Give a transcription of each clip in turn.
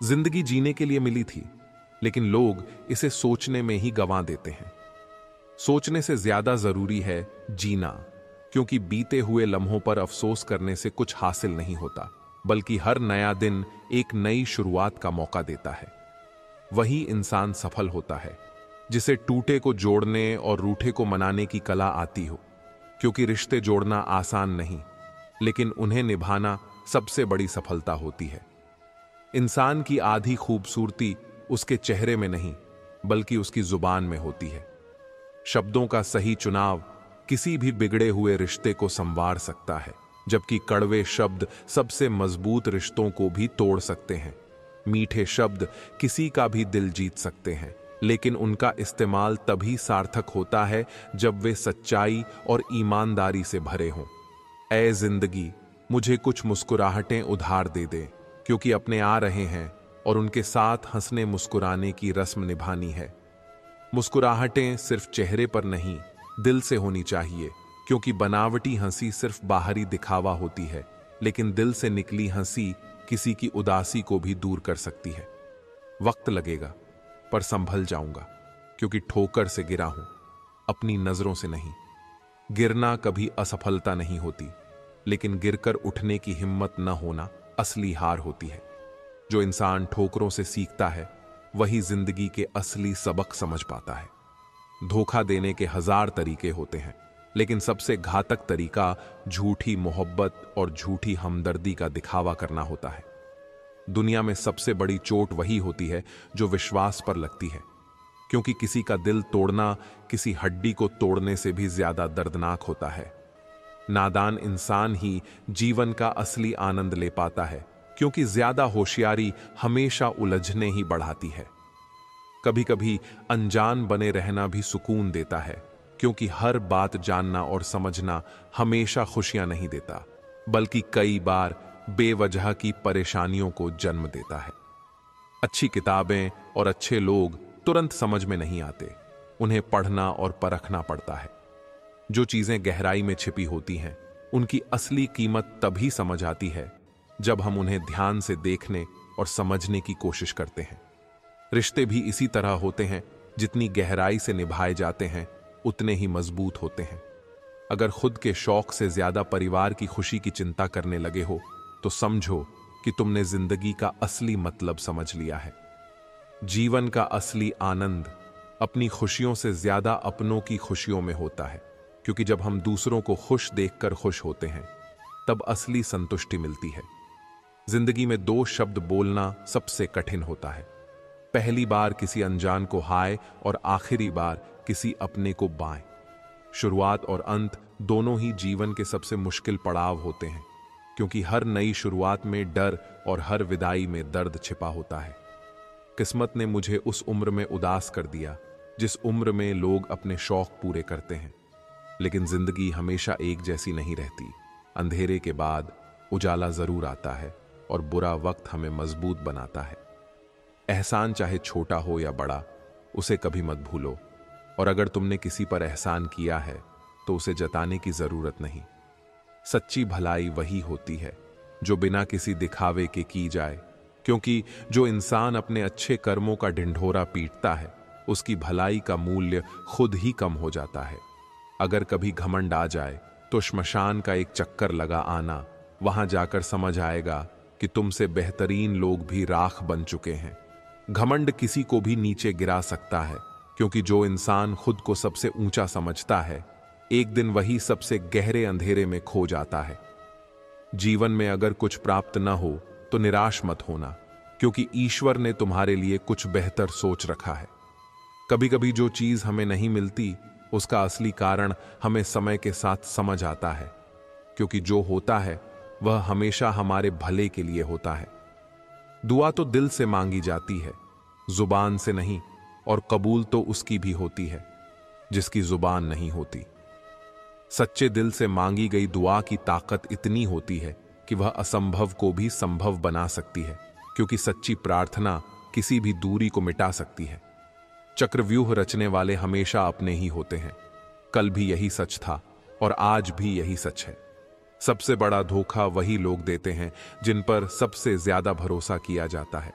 जिंदगी जीने के लिए मिली थी, लेकिन लोग इसे सोचने में ही गंवा देते हैं। सोचने से ज्यादा जरूरी है जीना, क्योंकि बीते हुए लम्हों पर अफसोस करने से कुछ हासिल नहीं होता, बल्कि हर नया दिन एक नई शुरुआत का मौका देता है। वही इंसान सफल होता है जिसे टूटे को जोड़ने और रूठे को मनाने की कला आती हो, क्योंकि रिश्ते जोड़ना आसान नहीं, लेकिन उन्हें निभाना सबसे बड़ी सफलता होती है। इंसान की आधी खूबसूरती उसके चेहरे में नहीं, बल्कि उसकी जुबान में होती है। शब्दों का सही चुनाव किसी भी बिगड़े हुए रिश्ते को संवार सकता है, जबकि कड़वे शब्द सबसे मजबूत रिश्तों को भी तोड़ सकते हैं। मीठे शब्द किसी का भी दिल जीत सकते हैं, लेकिन उनका इस्तेमाल तभी सार्थक होता है जब वे सच्चाई और ईमानदारी से भरे हों। ऐ जिंदगी, मुझे कुछ मुस्कुराहटें उधार दे दे, क्योंकि अपने आ रहे हैं और उनके साथ हंसने मुस्कुराने की रस्म निभानी है। मुस्कुराहटें सिर्फ चेहरे पर नहीं, दिल से होनी चाहिए, क्योंकि बनावटी हंसी सिर्फ बाहरी दिखावा होती है, लेकिन दिल से निकली हंसी किसी की उदासी को भी दूर कर सकती है। वक्त लगेगा, पर संभल जाऊंगा, क्योंकि ठोकर से गिरा हूं, अपनी नजरों से नहीं। गिरना कभी असफलता नहीं होती, लेकिन गिरकर उठने की हिम्मत न होना असली हार होती है। जो इंसान ठोकरों से सीखता है, वही जिंदगी के असली सबक समझ पाता है। धोखा देने के 1000 तरीके होते हैं, लेकिन सबसे घातक तरीका झूठी मोहब्बत और झूठी हमदर्दी का दिखावा करना होता है। दुनिया में सबसे बड़ी चोट वही होती है जो विश्वास पर लगती है, क्योंकि किसी का दिल तोड़ना किसी हड्डी को तोड़ने से भी ज्यादा दर्दनाक होता है। नादान इंसान ही जीवन का असली आनंद ले पाता है, क्योंकि ज्यादा होशियारी हमेशा उलझने ही बढ़ाती है। कभी कभी अनजान बने रहना भी सुकून देता है, क्योंकि हर बात जानना और समझना हमेशा खुशियां नहीं देता, बल्कि कई बार बेवजह की परेशानियों को जन्म देता है। अच्छी किताबें और अच्छे लोग तुरंत समझ में नहीं आते, उन्हें पढ़ना और परखना पड़ता है। जो चीजें गहराई में छिपी होती हैं, उनकी असली कीमत तभी समझ आती है जब हम उन्हें ध्यान से देखने और समझने की कोशिश करते हैं। रिश्ते भी इसी तरह होते हैं, जितनी गहराई से निभाए जाते हैं उतने ही मजबूत होते हैं। अगर खुद के शौक से ज्यादा परिवार की खुशी की चिंता करने लगे हो, तो समझो कि तुमने जिंदगी का असली मतलब समझ लिया है। जीवन का असली आनंद अपनी खुशियों से ज्यादा अपनों की खुशियों में होता है, क्योंकि जब हम दूसरों को खुश देखकर खुश होते हैं, तब असली संतुष्टि मिलती है। जिंदगी में 2 शब्द बोलना सबसे कठिन होता है। पहली बार किसी अनजान को हाय और आखिरी बार किसी अपने को बाय। शुरुआत और अंत दोनों ही जीवन के सबसे मुश्किल पड़ाव होते हैं, क्योंकि हर नई शुरुआत में डर और हर विदाई में दर्द छिपा होता है। किस्मत ने मुझे उस उम्र में उदास कर दिया जिस उम्र में लोग अपने शौक पूरे करते हैं। लेकिन जिंदगी हमेशा एक जैसी नहीं रहती। अंधेरे के बाद उजाला जरूर आता है, और बुरा वक्त हमें मजबूत बनाता है। एहसान चाहे छोटा हो या बड़ा, उसे कभी मत भूलो, और अगर तुमने किसी पर एहसान किया है तो उसे जताने की जरूरत नहीं। सच्ची भलाई वही होती है जो बिना किसी दिखावे के की जाए, क्योंकि जो इंसान अपने अच्छे कर्मों का ढिंढोरा पीटता है, उसकी भलाई का मूल्य खुद ही कम हो जाता है। अगर कभी घमंड आ जाए तो श्मशान का एक चक्कर लगा आना, वहां जाकर समझ आएगा कि तुमसे बेहतरीन लोग भी राख बन चुके हैं। घमंड किसी को भी नीचे गिरा सकता है, क्योंकि जो इंसान खुद को सबसे ऊंचा समझता है, एक दिन वही सबसे गहरे अंधेरे में खो जाता है। जीवन में अगर कुछ प्राप्त न हो तो निराश मत होना, क्योंकि ईश्वर ने तुम्हारे लिए कुछ बेहतर सोच रखा है। कभी कभी जो चीज हमें नहीं मिलती, उसका असली कारण हमें समय के साथ समझ आता है, क्योंकि जो होता है वह हमेशा हमारे भले के लिए होता है। दुआ तो दिल से मांगी जाती है, जुबान से नहीं, और कबूल तो उसकी भी होती है जिसकी जुबान नहीं होती। सच्चे दिल से मांगी गई दुआ की ताकत इतनी होती है कि वह असंभव को भी संभव बना सकती है, क्योंकि सच्ची प्रार्थना किसी भी दूरी को मिटा सकती है। चक्रव्यूह रचने वाले हमेशा अपने ही होते हैं। कल भी यही सच था और आज भी यही सच है। सबसे बड़ा धोखा वही लोग देते हैं जिन पर सबसे ज्यादा भरोसा किया जाता है।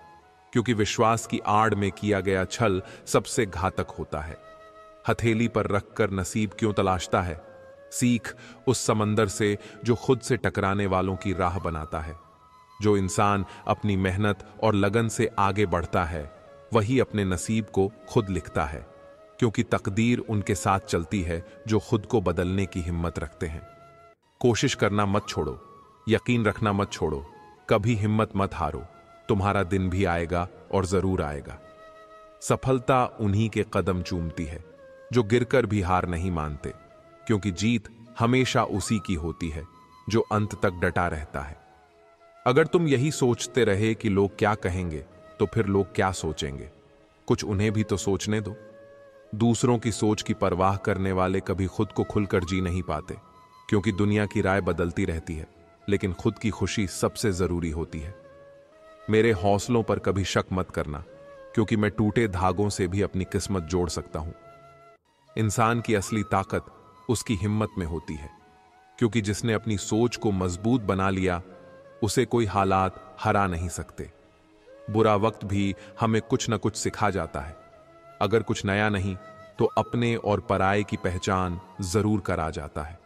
क्योंकि विश्वास की आड़ में किया गया छल सबसे घातक होता है। हथेली पर रखकर नसीब क्यों तलाशता है? सीख उस समंदर से जो खुद से टकराने वालों की राह बनाता है। जो इंसान अपनी मेहनत और लगन से आगे बढ़ता है वही अपने नसीब को खुद लिखता है, क्योंकि तकदीर उनके साथ चलती है जो खुद को बदलने की हिम्मत रखते हैं। कोशिश करना मत छोड़ो, यकीन रखना मत छोड़ो, कभी हिम्मत मत हारो। तुम्हारा दिन भी आएगा और जरूर आएगा। सफलता उन्हीं के कदम चूमती है जो गिरकर भी हार नहीं मानते, क्योंकि जीत हमेशा उसी की होती है जो अंत तक डटा रहता है। अगर तुम यही सोचते रहे कि लोग क्या कहेंगे, तो फिर लोग क्या सोचेंगे? कुछ उन्हें भी तो सोचने दो। दूसरों की सोच की परवाह करने वाले कभी खुद को खुलकर जी नहीं पाते, क्योंकि दुनिया की राय बदलती रहती है, लेकिन खुद की खुशी सबसे जरूरी होती है। मेरे हौसलों पर कभी शक मत करना, क्योंकि मैं टूटे धागों से भी अपनी किस्मत जोड़ सकता हूं। इंसान की असली ताकत उसकी हिम्मत में होती है, क्योंकि जिसने अपनी सोच को मजबूत बना लिया उसे कोई हालात हरा नहीं सकते। बुरा वक्त भी हमें कुछ न कुछ सिखा जाता है। अगर कुछ नया नहीं तो अपने और पराये की पहचान जरूर करा जाता है।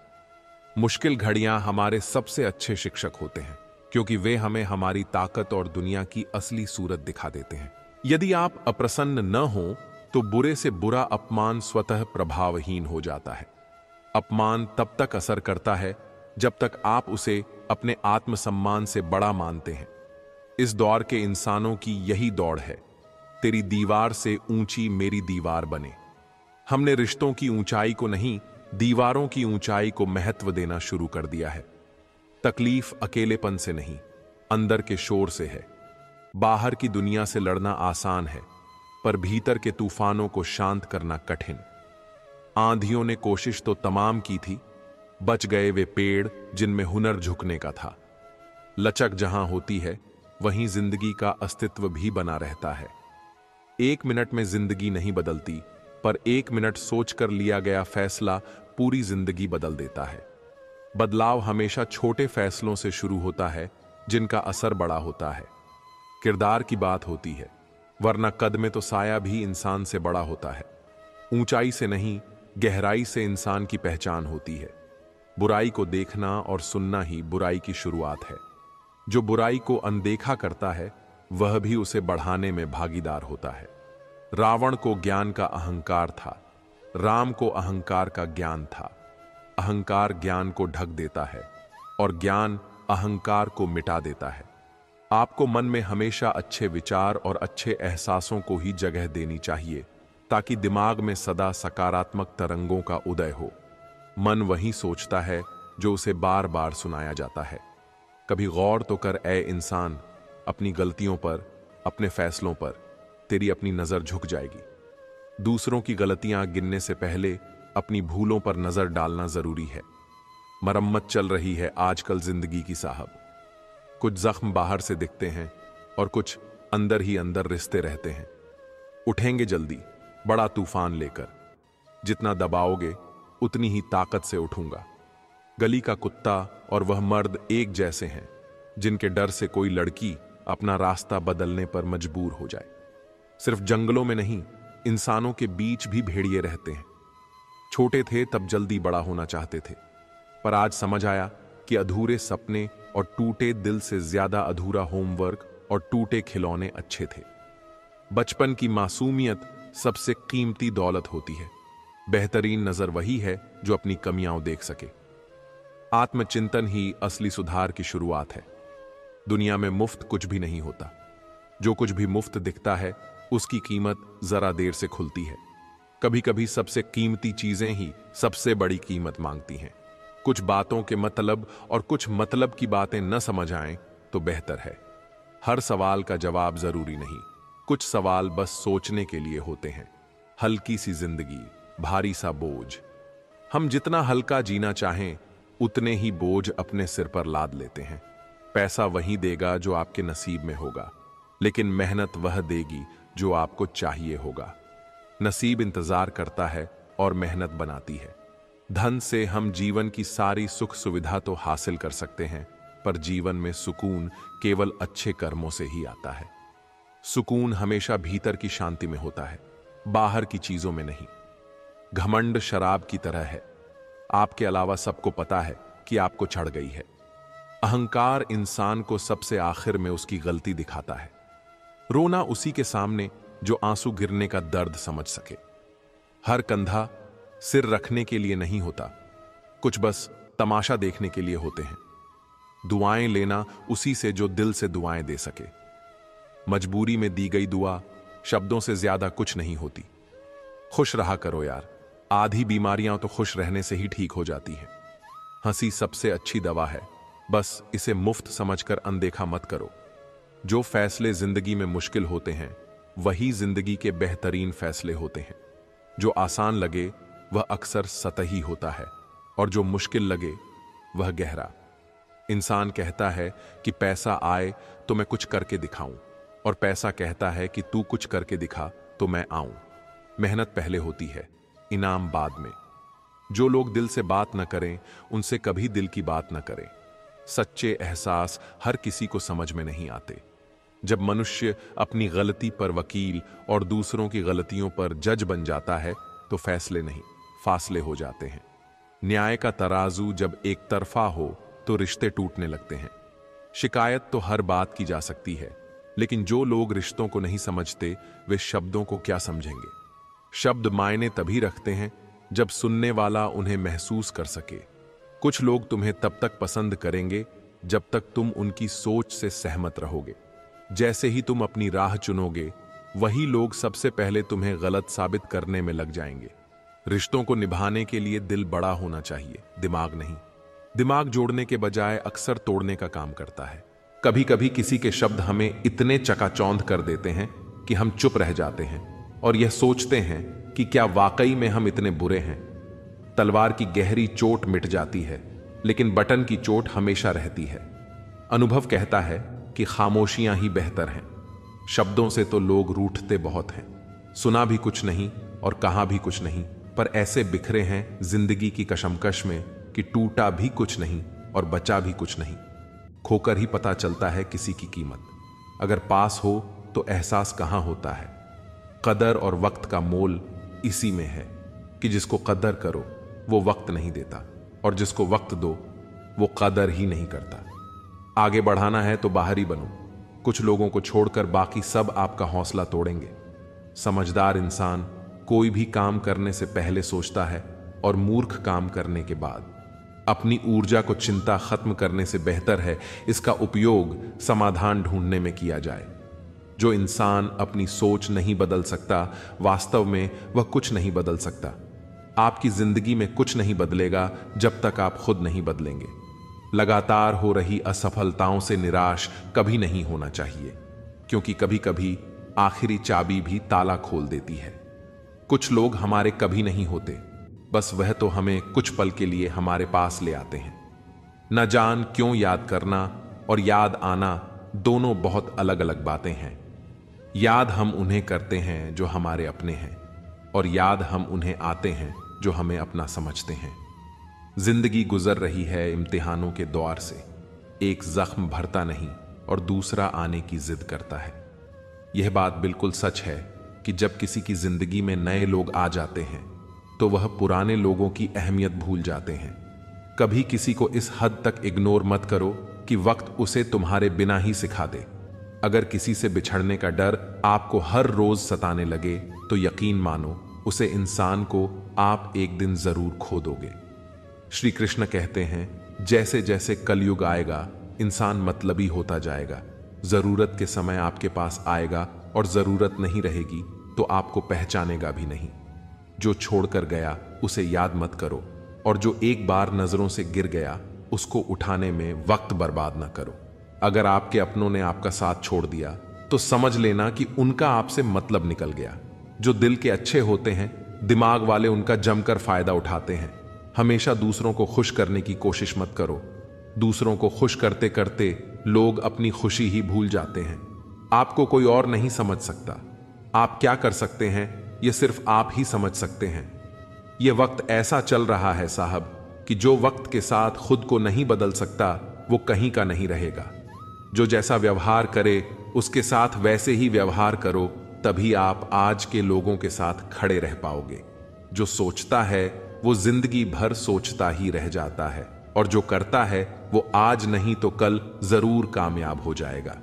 मुश्किल घड़ियां हमारे सबसे अच्छे शिक्षक होते हैं, क्योंकि वे हमें हमारी ताकत और दुनिया की असली सूरत दिखा देते हैं। यदि आप अप्रसन्न न हो तो बुरे से बुरा अपमान स्वतः प्रभावहीन हो जाता है। अपमान तब तक असर करता है जब तक आप उसे अपने आत्मसम्मान से बड़ा मानते हैं। इस दौर के इंसानों की यही दौड़ है, तेरी दीवार से ऊंची मेरी दीवार बने। हमने रिश्तों की ऊंचाई को नहीं, दीवारों की ऊंचाई को महत्व देना शुरू कर दिया है। तकलीफ अकेलेपन से नहीं, अंदर के शोर से है। बाहर की दुनिया से लड़ना आसान है, पर भीतर के तूफानों को शांत करना कठिन। आंधियों ने कोशिश तो तमाम की थी, बच गए वे पेड़ जिनमें हुनर झुकने का था। लचक जहां होती है वहीं जिंदगी का अस्तित्व भी बना रहता है। 1 मिनट में जिंदगी नहीं बदलती, पर 1 मिनट सोचकर लिया गया फैसला पूरी जिंदगी बदल देता है। बदलाव हमेशा छोटे फैसलों से शुरू होता है, जिनका असर बड़ा होता है। किरदार की बात होती है, वरना कद में तो साया भी इंसान से बड़ा होता है। ऊंचाई से नहीं, गहराई से इंसान की पहचान होती है। बुराई को देखना और सुनना ही बुराई की शुरुआत है। जो बुराई को अनदेखा करता है वह भी उसे बढ़ाने में भागीदार होता है। रावण को ज्ञान का अहंकार था, राम को अहंकार का ज्ञान था। अहंकार ज्ञान को ढक देता है और ज्ञान अहंकार को मिटा देता है। आपको मन में हमेशा अच्छे विचार और अच्छे एहसासों को ही जगह देनी चाहिए, ताकि दिमाग में सदा सकारात्मक तरंगों का उदय हो। मन वही सोचता है जो उसे बार बार सुनाया जाता है। कभी गौर तो कर ए इंसान, अपनी गलतियों पर, अपने फैसलों पर तेरी अपनी नजर झुक जाएगी। दूसरों की गलतियां गिनने से पहले अपनी भूलों पर नजर डालना जरूरी है। मरम्मत चल रही है आजकल जिंदगी की साहब। कुछ जख्म बाहर से दिखते हैं और कुछ अंदर ही अंदर रिश्ते रहते हैं। उठेंगे जल्दी बड़ा तूफान लेकर। जितना दबाओगे उतनी ही ताकत से उठूंगा। गली का कुत्ता और वह मर्द एक जैसे हैं, जिनके डर से कोई लड़की अपना रास्ता बदलने पर मजबूर हो जाए। सिर्फ जंगलों में नहीं, इंसानों के बीच भी भेड़िए रहते हैं। छोटे थे तब जल्दी बड़ा होना चाहते थे, पर आज समझ आया कि अधूरे सपने और टूटे दिल से ज्यादा अधूरा होमवर्क और टूटे खिलौने अच्छे थे। बचपन की मासूमियत सबसे कीमती दौलत होती है। बेहतरीन नजर वही है जो अपनी कमियां देख सके। आत्मचिंतन ही असली सुधार की शुरुआत है। दुनिया में मुफ्त कुछ भी नहीं होता। जो कुछ भी मुफ्त दिखता है उसकी कीमत जरा देर से खुलती है। कभी कभी सबसे कीमती चीजें ही सबसे बड़ी कीमत मांगती हैं। कुछ बातों के मतलब और कुछ मतलब की बातें न समझ आएं तो बेहतर है। हर सवाल का जवाब जरूरी नहीं, कुछ सवाल बस सोचने के लिए होते हैं। हल्की सी जिंदगी, भारी सा बोझ। हम जितना हल्का जीना चाहें उतने ही बोझ अपने सिर पर लाद लेते हैं। पैसा वही देगा जो आपके नसीब में होगा, लेकिन मेहनत वह देगी जो आपको चाहिए होगा। नसीब इंतजार करता है और मेहनत बनाती है। धन से हम जीवन की सारी सुख सुविधा तो हासिल कर सकते हैं, पर जीवन में सुकून केवल अच्छे कर्मों से ही आता है। सुकून हमेशा भीतर की शांति में होता है, बाहर की चीजों में नहीं। घमंड शराब की तरह है, आपके अलावा सबको पता है कि आपको चढ़ गई है। अहंकार इंसान को सबसे आखिर में उसकी गलती दिखाता है। रोना उसी के सामने जो आंसू गिरने का दर्द समझ सके। हर कंधा सिर रखने के लिए नहीं होता, कुछ बस तमाशा देखने के लिए होते हैं। दुआएं लेना उसी से जो दिल से दुआएं दे सके। मजबूरी में दी गई दुआ शब्दों से ज्यादा कुछ नहीं होती। खुश रहा करो यार, आधी बीमारियां तो खुश रहने से ही ठीक हो जाती हैं। हंसी सबसे अच्छी दवा है, बस इसे मुफ्त समझकर अनदेखा मत करो। जो फैसले जिंदगी में मुश्किल होते हैं वही जिंदगी के बेहतरीन फैसले होते हैं। जो आसान लगे वह अक्सर सतही होता है और जो मुश्किल लगे वह गहरा। इंसान कहता है कि पैसा आए तो मैं कुछ करके दिखाऊं, और पैसा कहता है कि तू कुछ करके दिखा तो मैं आऊं। मेहनत पहले होती है, इनाम बाद में। जो लोग दिल से बात न करें उनसे कभी दिल की बात न करें। सच्चे एहसास हर किसी को समझ में नहीं आते। जब मनुष्य अपनी गलती पर वकील और दूसरों की गलतियों पर जज बन जाता है तो फैसले नहीं, फासले हो जाते हैं। न्याय का तराजू जब एक तरफा हो तो रिश्ते टूटने लगते हैं। शिकायत तो हर बात की जा सकती है, लेकिन जो लोग रिश्तों को नहीं समझते वे शब्दों को क्या समझेंगे। शब्द मायने तभी रखते हैं जब सुनने वाला उन्हें महसूस कर सके। कुछ लोग तुम्हें तब तक पसंद करेंगे जब तक तुम उनकी सोच से सहमत रहोगे। जैसे ही तुम अपनी राह चुनोगे वही लोग सबसे पहले तुम्हें गलत साबित करने में लग जाएंगे। रिश्तों को निभाने के लिए दिल बड़ा होना चाहिए, दिमाग नहीं। दिमाग जोड़ने के बजाय अक्सर तोड़ने का काम करता है। कभी कभी किसी के शब्द हमें इतने चकाचौंध कर देते हैं कि हम चुप रह जाते हैं और यह सोचते हैं कि क्या वाकई में हम इतने बुरे हैं। तलवार की गहरी चोट मिट जाती है, लेकिन बटन की चोट हमेशा रहती है। अनुभव कहता है कि खामोशियां ही बेहतर हैं। शब्दों से तो लोग रूठते बहुत हैं। सुना भी कुछ नहीं और कहा भी कुछ नहीं, पर ऐसे बिखरे हैं जिंदगी की कशमकश में कि टूटा भी कुछ नहीं और बचा भी कुछ नहीं। खोकर ही पता चलता है किसी की कीमत। अगर पास हो तो एहसास कहां होता है। कदर और वक्त का मोल इसी में है कि जिसको कदर करो वो वक्त नहीं देता, और जिसको वक्त दो वो कदर ही नहीं करता। आगे बढ़ाना है तो बाहरी बनो। कुछ लोगों को छोड़कर बाकी सब आपका हौसला तोड़ेंगे। समझदार इंसान कोई भी काम करने से पहले सोचता है और मूर्ख काम करने के बाद। अपनी ऊर्जा को चिंता खत्म करने से बेहतर है इसका उपयोग समाधान ढूंढने में किया जाए। जो इंसान अपनी सोच नहीं बदल सकता, वास्तव में वह कुछ नहीं बदल सकता। आपकी जिंदगी में कुछ नहीं बदलेगा जब तक आप खुद नहीं बदलेंगे। लगातार हो रही असफलताओं से निराश कभी नहीं होना चाहिए, क्योंकि कभी कभी आखिरी चाबी भी ताला खोल देती है। कुछ लोग हमारे कभी नहीं होते, बस वह तो हमें कुछ पल के लिए हमारे पास ले आते हैं। न जान क्यों याद करना और याद आना दोनों बहुत अलग अलग बातें हैं। याद हम उन्हें करते हैं जो हमारे अपने हैं, और याद हम उन्हें आते हैं जो हमें अपना समझते हैं। जिंदगी गुजर रही है इम्तिहानों के दौर से। एक जख्म भरता नहीं और दूसरा आने की जिद करता है। यह बात बिल्कुल सच है कि जब किसी की जिंदगी में नए लोग आ जाते हैं तो वह पुराने लोगों की अहमियत भूल जाते हैं। कभी किसी को इस हद तक इग्नोर मत करो कि वक्त उसे तुम्हारे बिना ही सिखा दे। अगर किसी से बिछड़ने का डर आपको हर रोज सताने लगे तो यकीन मानो उसे इंसान को आप एक दिन जरूर खो दोगे। श्री कृष्ण कहते हैं, जैसे जैसे कलयुग आएगा इंसान मतलबी होता जाएगा। जरूरत के समय आपके पास आएगा और जरूरत नहीं रहेगी तो आपको पहचानेगा भी नहीं। जो छोड़कर गया उसे याद मत करो, और जो एक बार नजरों से गिर गया उसको उठाने में वक्त बर्बाद ना करो। अगर आपके अपनों ने आपका साथ छोड़ दिया तो समझ लेना कि उनका आपसे मतलब निकल गया। जो दिल के अच्छे होते हैं, दिमाग वाले उनका जमकर फायदा उठाते हैं। हमेशा दूसरों को खुश करने की कोशिश मत करो। दूसरों को खुश करते करते लोग अपनी खुशी ही भूल जाते हैं। आपको कोई और नहीं समझ सकता। आप क्या कर सकते हैं यह सिर्फ आप ही समझ सकते हैं। यह वक्त ऐसा चल रहा है साहब कि जो वक्त के साथ खुद को नहीं बदल सकता वो कहीं का नहीं रहेगा। जो जैसा व्यवहार करे उसके साथ वैसे ही व्यवहार करो, तभी आप आज के लोगों के साथ खड़े रह पाओगे। जो सोचता है वो जिंदगी भर सोचता ही रह जाता है, और जो करता है वो आज नहीं तो कल जरूर कामयाब हो जाएगा।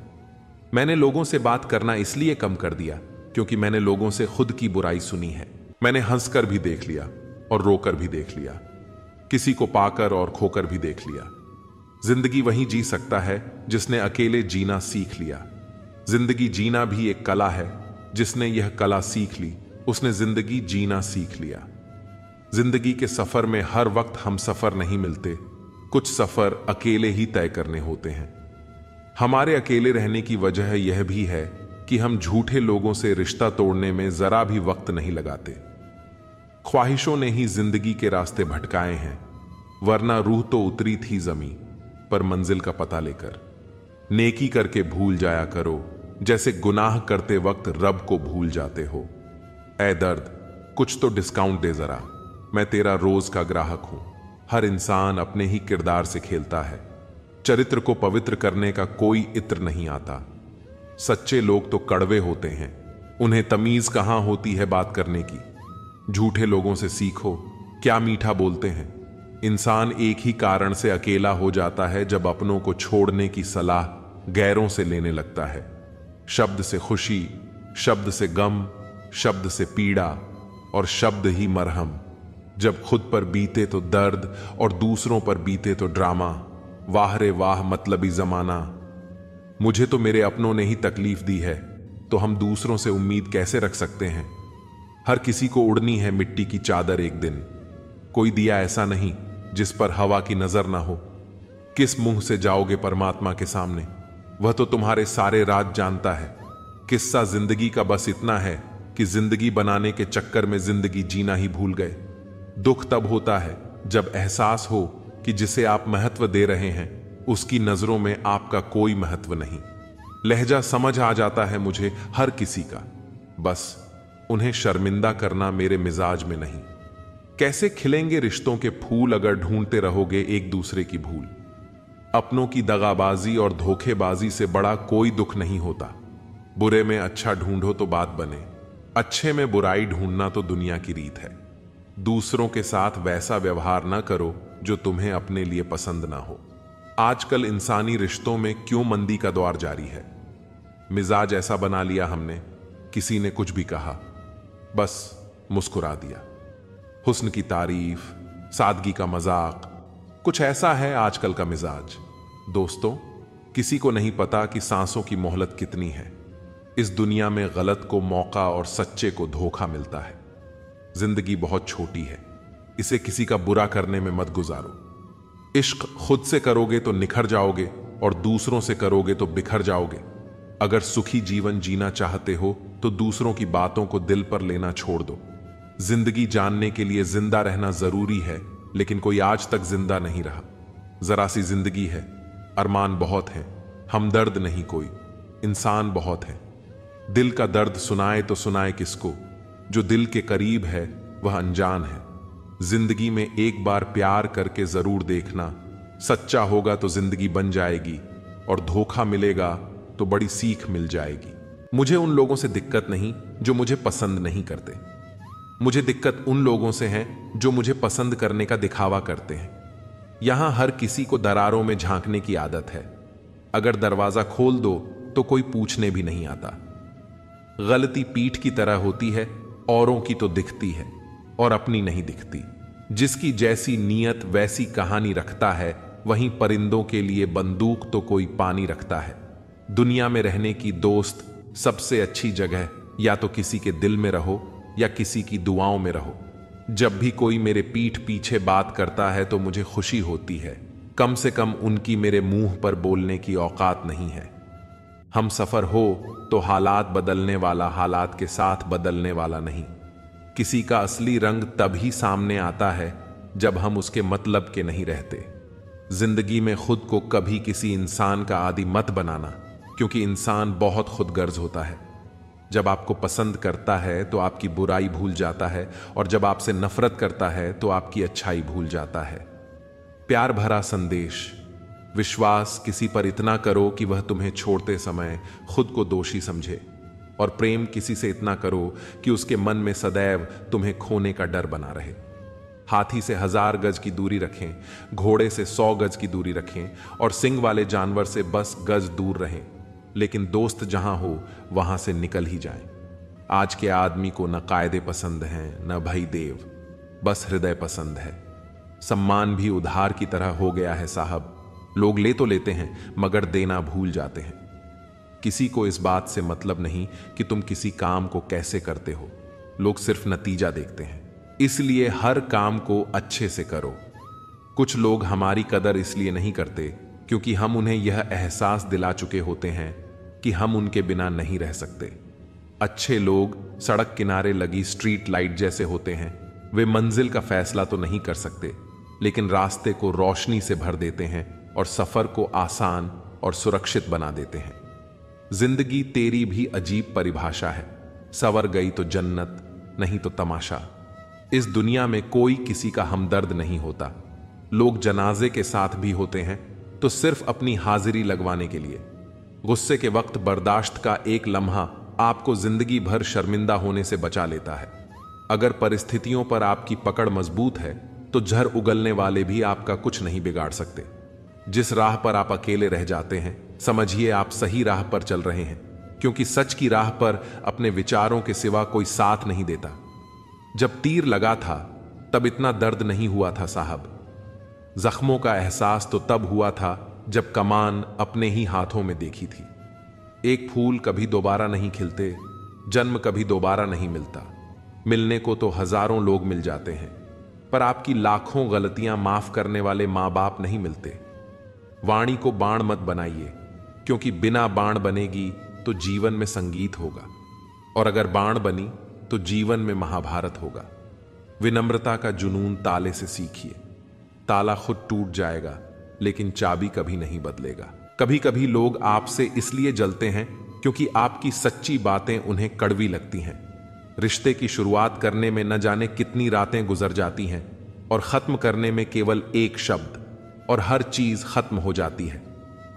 मैंने लोगों से बात करना इसलिए कम कर दिया क्योंकि मैंने लोगों से खुद की बुराई सुनी है। मैंने हंसकर भी देख लिया और रोकर भी देख लिया, किसी को पाकर और खोकर भी देख लिया। जिंदगी वही जी सकता है जिसने अकेले जीना सीख लिया। जिंदगी जीना भी एक कला है, जिसने यह कला सीख ली उसने जिंदगी जीना सीख लिया। जिंदगी के सफर में हर वक्त हम सफर नहीं मिलते, कुछ सफर अकेले ही तय करने होते हैं। हमारे अकेले रहने की वजह यह भी है कि हम झूठे लोगों से रिश्ता तोड़ने में जरा भी वक्त नहीं लगाते। ख्वाहिशों ने ही जिंदगी के रास्ते भटकाए हैं, वरना रूह तो उतरी थी जमीन पर मंजिल का पता लेकर। नेकी करके भूल जाया करो जैसे गुनाह करते वक्त रब को भूल जाते हो। ऐ दर्द, कुछ तो डिस्काउंट दे जरा, मैं तेरा रोज का ग्राहक हूं। हर इंसान अपने ही किरदार से खेलता है, चरित्र को पवित्र करने का कोई इत्र नहीं आता। सच्चे लोग तो कड़वे होते हैं, उन्हें तमीज कहां होती है बात करने की। झूठे लोगों से सीखो, क्या मीठा बोलते हैं। इंसान एक ही कारण से अकेला हो जाता है जब अपनों को छोड़ने की सलाह गैरों से लेने लगता है। शब्द से खुशी, शब्द से गम, शब्द से पीड़ा और शब्द ही मरहम। जब खुद पर बीते तो दर्द और दूसरों पर बीते तो ड्रामा। वाह रे वाह मतलबी जमाना। मुझे तो मेरे अपनों ने ही तकलीफ दी है, तो हम दूसरों से उम्मीद कैसे रख सकते हैं। हर किसी को उड़नी है मिट्टी की चादर एक दिन। कोई दिया ऐसा नहीं जिस पर हवा की नजर ना हो। किस मुंह से जाओगे परमात्मा के सामने, वह तो तुम्हारे सारे राज जानता है। किस्सा जिंदगी का बस इतना है कि जिंदगी बनाने के चक्कर में जिंदगी जीना ही भूल गए। दुख तब होता है जब एहसास हो कि जिसे आप महत्व दे रहे हैं उसकी नजरों में आपका कोई महत्व नहीं। लहजा समझ आ जाता है मुझे हर किसी का, बस उन्हें शर्मिंदा करना मेरे मिजाज में नहीं। कैसे खिलेंगे रिश्तों के फूल अगर ढूंढते रहोगे एक दूसरे की भूल। अपनों की दगाबाजी और धोखेबाजी से बड़ा कोई दुख नहीं होता। बुरे में अच्छा ढूंढो तो बात बने, अच्छे में बुराई ढूंढना तो दुनिया की रीत है। दूसरों के साथ वैसा व्यवहार ना करो जो तुम्हें अपने लिए पसंद ना हो। आजकल इंसानी रिश्तों में क्यों मंदी का दौर जारी है। मिजाज ऐसा बना लिया हमने, किसी ने कुछ भी कहा बस मुस्कुरा दिया। हुस्न की तारीफ, सादगी का मजाक, कुछ ऐसा है आजकल का मिजाज। दोस्तों, किसी को नहीं पता कि सांसों की मोहलत कितनी है। इस दुनिया में गलत को मौका और सच्चे को धोखा मिलता है। जिंदगी बहुत छोटी है, इसे किसी का बुरा करने में मत गुजारो। इश्क खुद से करोगे तो निखर जाओगे और दूसरों से करोगे तो बिखर जाओगे। अगर सुखी जीवन जीना चाहते हो तो दूसरों की बातों को दिल पर लेना छोड़ दो। जिंदगी जानने के लिए जिंदा रहना जरूरी है, लेकिन कोई आज तक जिंदा नहीं रहा। जरा सी जिंदगी है, अरमान बहुत है, हमदर्द नहीं कोई, इंसान बहुत है। दिल का दर्द सुनाए तो सुनाए किसको, जो दिल के करीब है वह अनजान है। जिंदगी में एक बार प्यार करके जरूर देखना, सच्चा होगा तो जिंदगी बन जाएगी और धोखा मिलेगा तो बड़ी सीख मिल जाएगी। मुझे उन लोगों से दिक्कत नहीं जो मुझे पसंद नहीं करते। मुझे दिक्कत उन लोगों से है जो मुझे पसंद करने का दिखावा करते हैं। यहां हर किसी को दरारों में झांकने की आदत है। अगर दरवाजा खोल दो तो कोई पूछने भी नहीं आता। गलती पीठ की तरह होती है, औरों की तो दिखती है और अपनी नहीं दिखती। जिसकी जैसी नीयत वैसी कहानी रखता है, वहीं परिंदों के लिए बंदूक तो कोई पानी रखता है। दुनिया में रहने की दोस्त सबसे अच्छी जगह या तो किसी के दिल में रहो या किसी की दुआओं में रहो। जब भी कोई मेरे पीठ पीछे बात करता है तो मुझे खुशी होती है, कम से कम उनकी मेरे मुंह पर बोलने की औकात नहीं है। हम सफर हो तो हालात बदलने वाला हालात के साथ बदलने वाला नहीं। किसी का असली रंग तभी सामने आता है जब हम उसके मतलब के नहीं रहते। जिंदगी में खुद को कभी किसी इंसान का आदी मत बनाना, क्योंकि इंसान बहुत खुदगर्ज होता है। जब आपको पसंद करता है तो आपकी बुराई भूल जाता है, और जब आपसे नफरत करता है तो आपकी अच्छाई भूल जाता है। प्यार भरा संदेश, विश्वास किसी पर इतना करो कि वह तुम्हें छोड़ते समय खुद को दोषी समझे, और प्रेम किसी से इतना करो कि उसके मन में सदैव तुम्हें खोने का डर बना रहे। हाथी से 1000 गज की दूरी रखें, घोड़े से 100 गज की दूरी रखें, और सिंग वाले जानवर से बस गज दूर रहें, लेकिन दोस्त जहां हो वहां से निकल ही जाएं। आज के आदमी को न कायदे पसंद हैं न भई देव, बस हृदय पसंद है। सम्मान भी उधार की तरह हो गया है साहब, लोग ले तो लेते हैं मगर देना भूल जाते हैं। किसी को इस बात से मतलब नहीं कि तुम किसी काम को कैसे करते हो, लोग सिर्फ नतीजा देखते हैं। इसलिए हर काम को अच्छे से करो। कुछ लोग हमारी कदर इसलिए नहीं करते क्योंकि हम उन्हें यह एहसास दिला चुके होते हैं कि हम उनके बिना नहीं रह सकते। अच्छे लोग सड़क किनारे लगी स्ट्रीट लाइट जैसे होते हैं। वे मंजिल का फैसला तो नहीं कर सकते, लेकिन रास्ते को रोशनी से भर देते हैं और सफर को आसान और सुरक्षित बना देते हैं। जिंदगी तेरी भी अजीब परिभाषा है, सवर गई तो जन्नत, नहीं तो तमाशा। इस दुनिया में कोई किसी का हमदर्द नहीं होता। लोग जनाजे के साथ भी होते हैं तो सिर्फ अपनी हाजिरी लगवाने के लिए। गुस्से के वक्त बर्दाश्त का एक लम्हा आपको जिंदगी भर शर्मिंदा होने से बचा लेता है। अगर परिस्थितियों पर आपकी पकड़ मजबूत है तो झर उगलने वाले भी आपका कुछ नहीं बिगाड़ सकते। जिस राह पर आप अकेले रह जाते हैं, समझिए आप सही राह पर चल रहे हैं, क्योंकि सच की राह पर अपने विचारों के सिवा कोई साथ नहीं देता। जब तीर लगा था तब इतना दर्द नहीं हुआ था साहब। जख्मों का एहसास तो तब हुआ था जब कमान अपने ही हाथों में देखी थी। एक फूल कभी दोबारा नहीं खिलते, जन्म कभी दोबारा नहीं मिलता। मिलने को तो हजारों लोग मिल जाते हैं, पर आपकी लाखों गलतियां माफ करने वाले मां बाप नहीं मिलते। वाणी को बाण मत बनाइए, क्योंकि बिना बाण बनेगी तो जीवन में संगीत होगा, और अगर बाण बनी तो जीवन में महाभारत होगा। विनम्रता का जुनून ताले से सीखिए। ताला खुद टूट जाएगा, लेकिन चाबी कभी नहीं बदलेगा। कभी कभी लोग आपसे इसलिए जलते हैं क्योंकि आपकी सच्ची बातें उन्हें कड़वी लगती हैं। रिश्ते की शुरुआत करने में न जाने कितनी रातें गुजर जाती हैं, और खत्म करने में केवल एक शब्द, और हर चीज खत्म हो जाती है।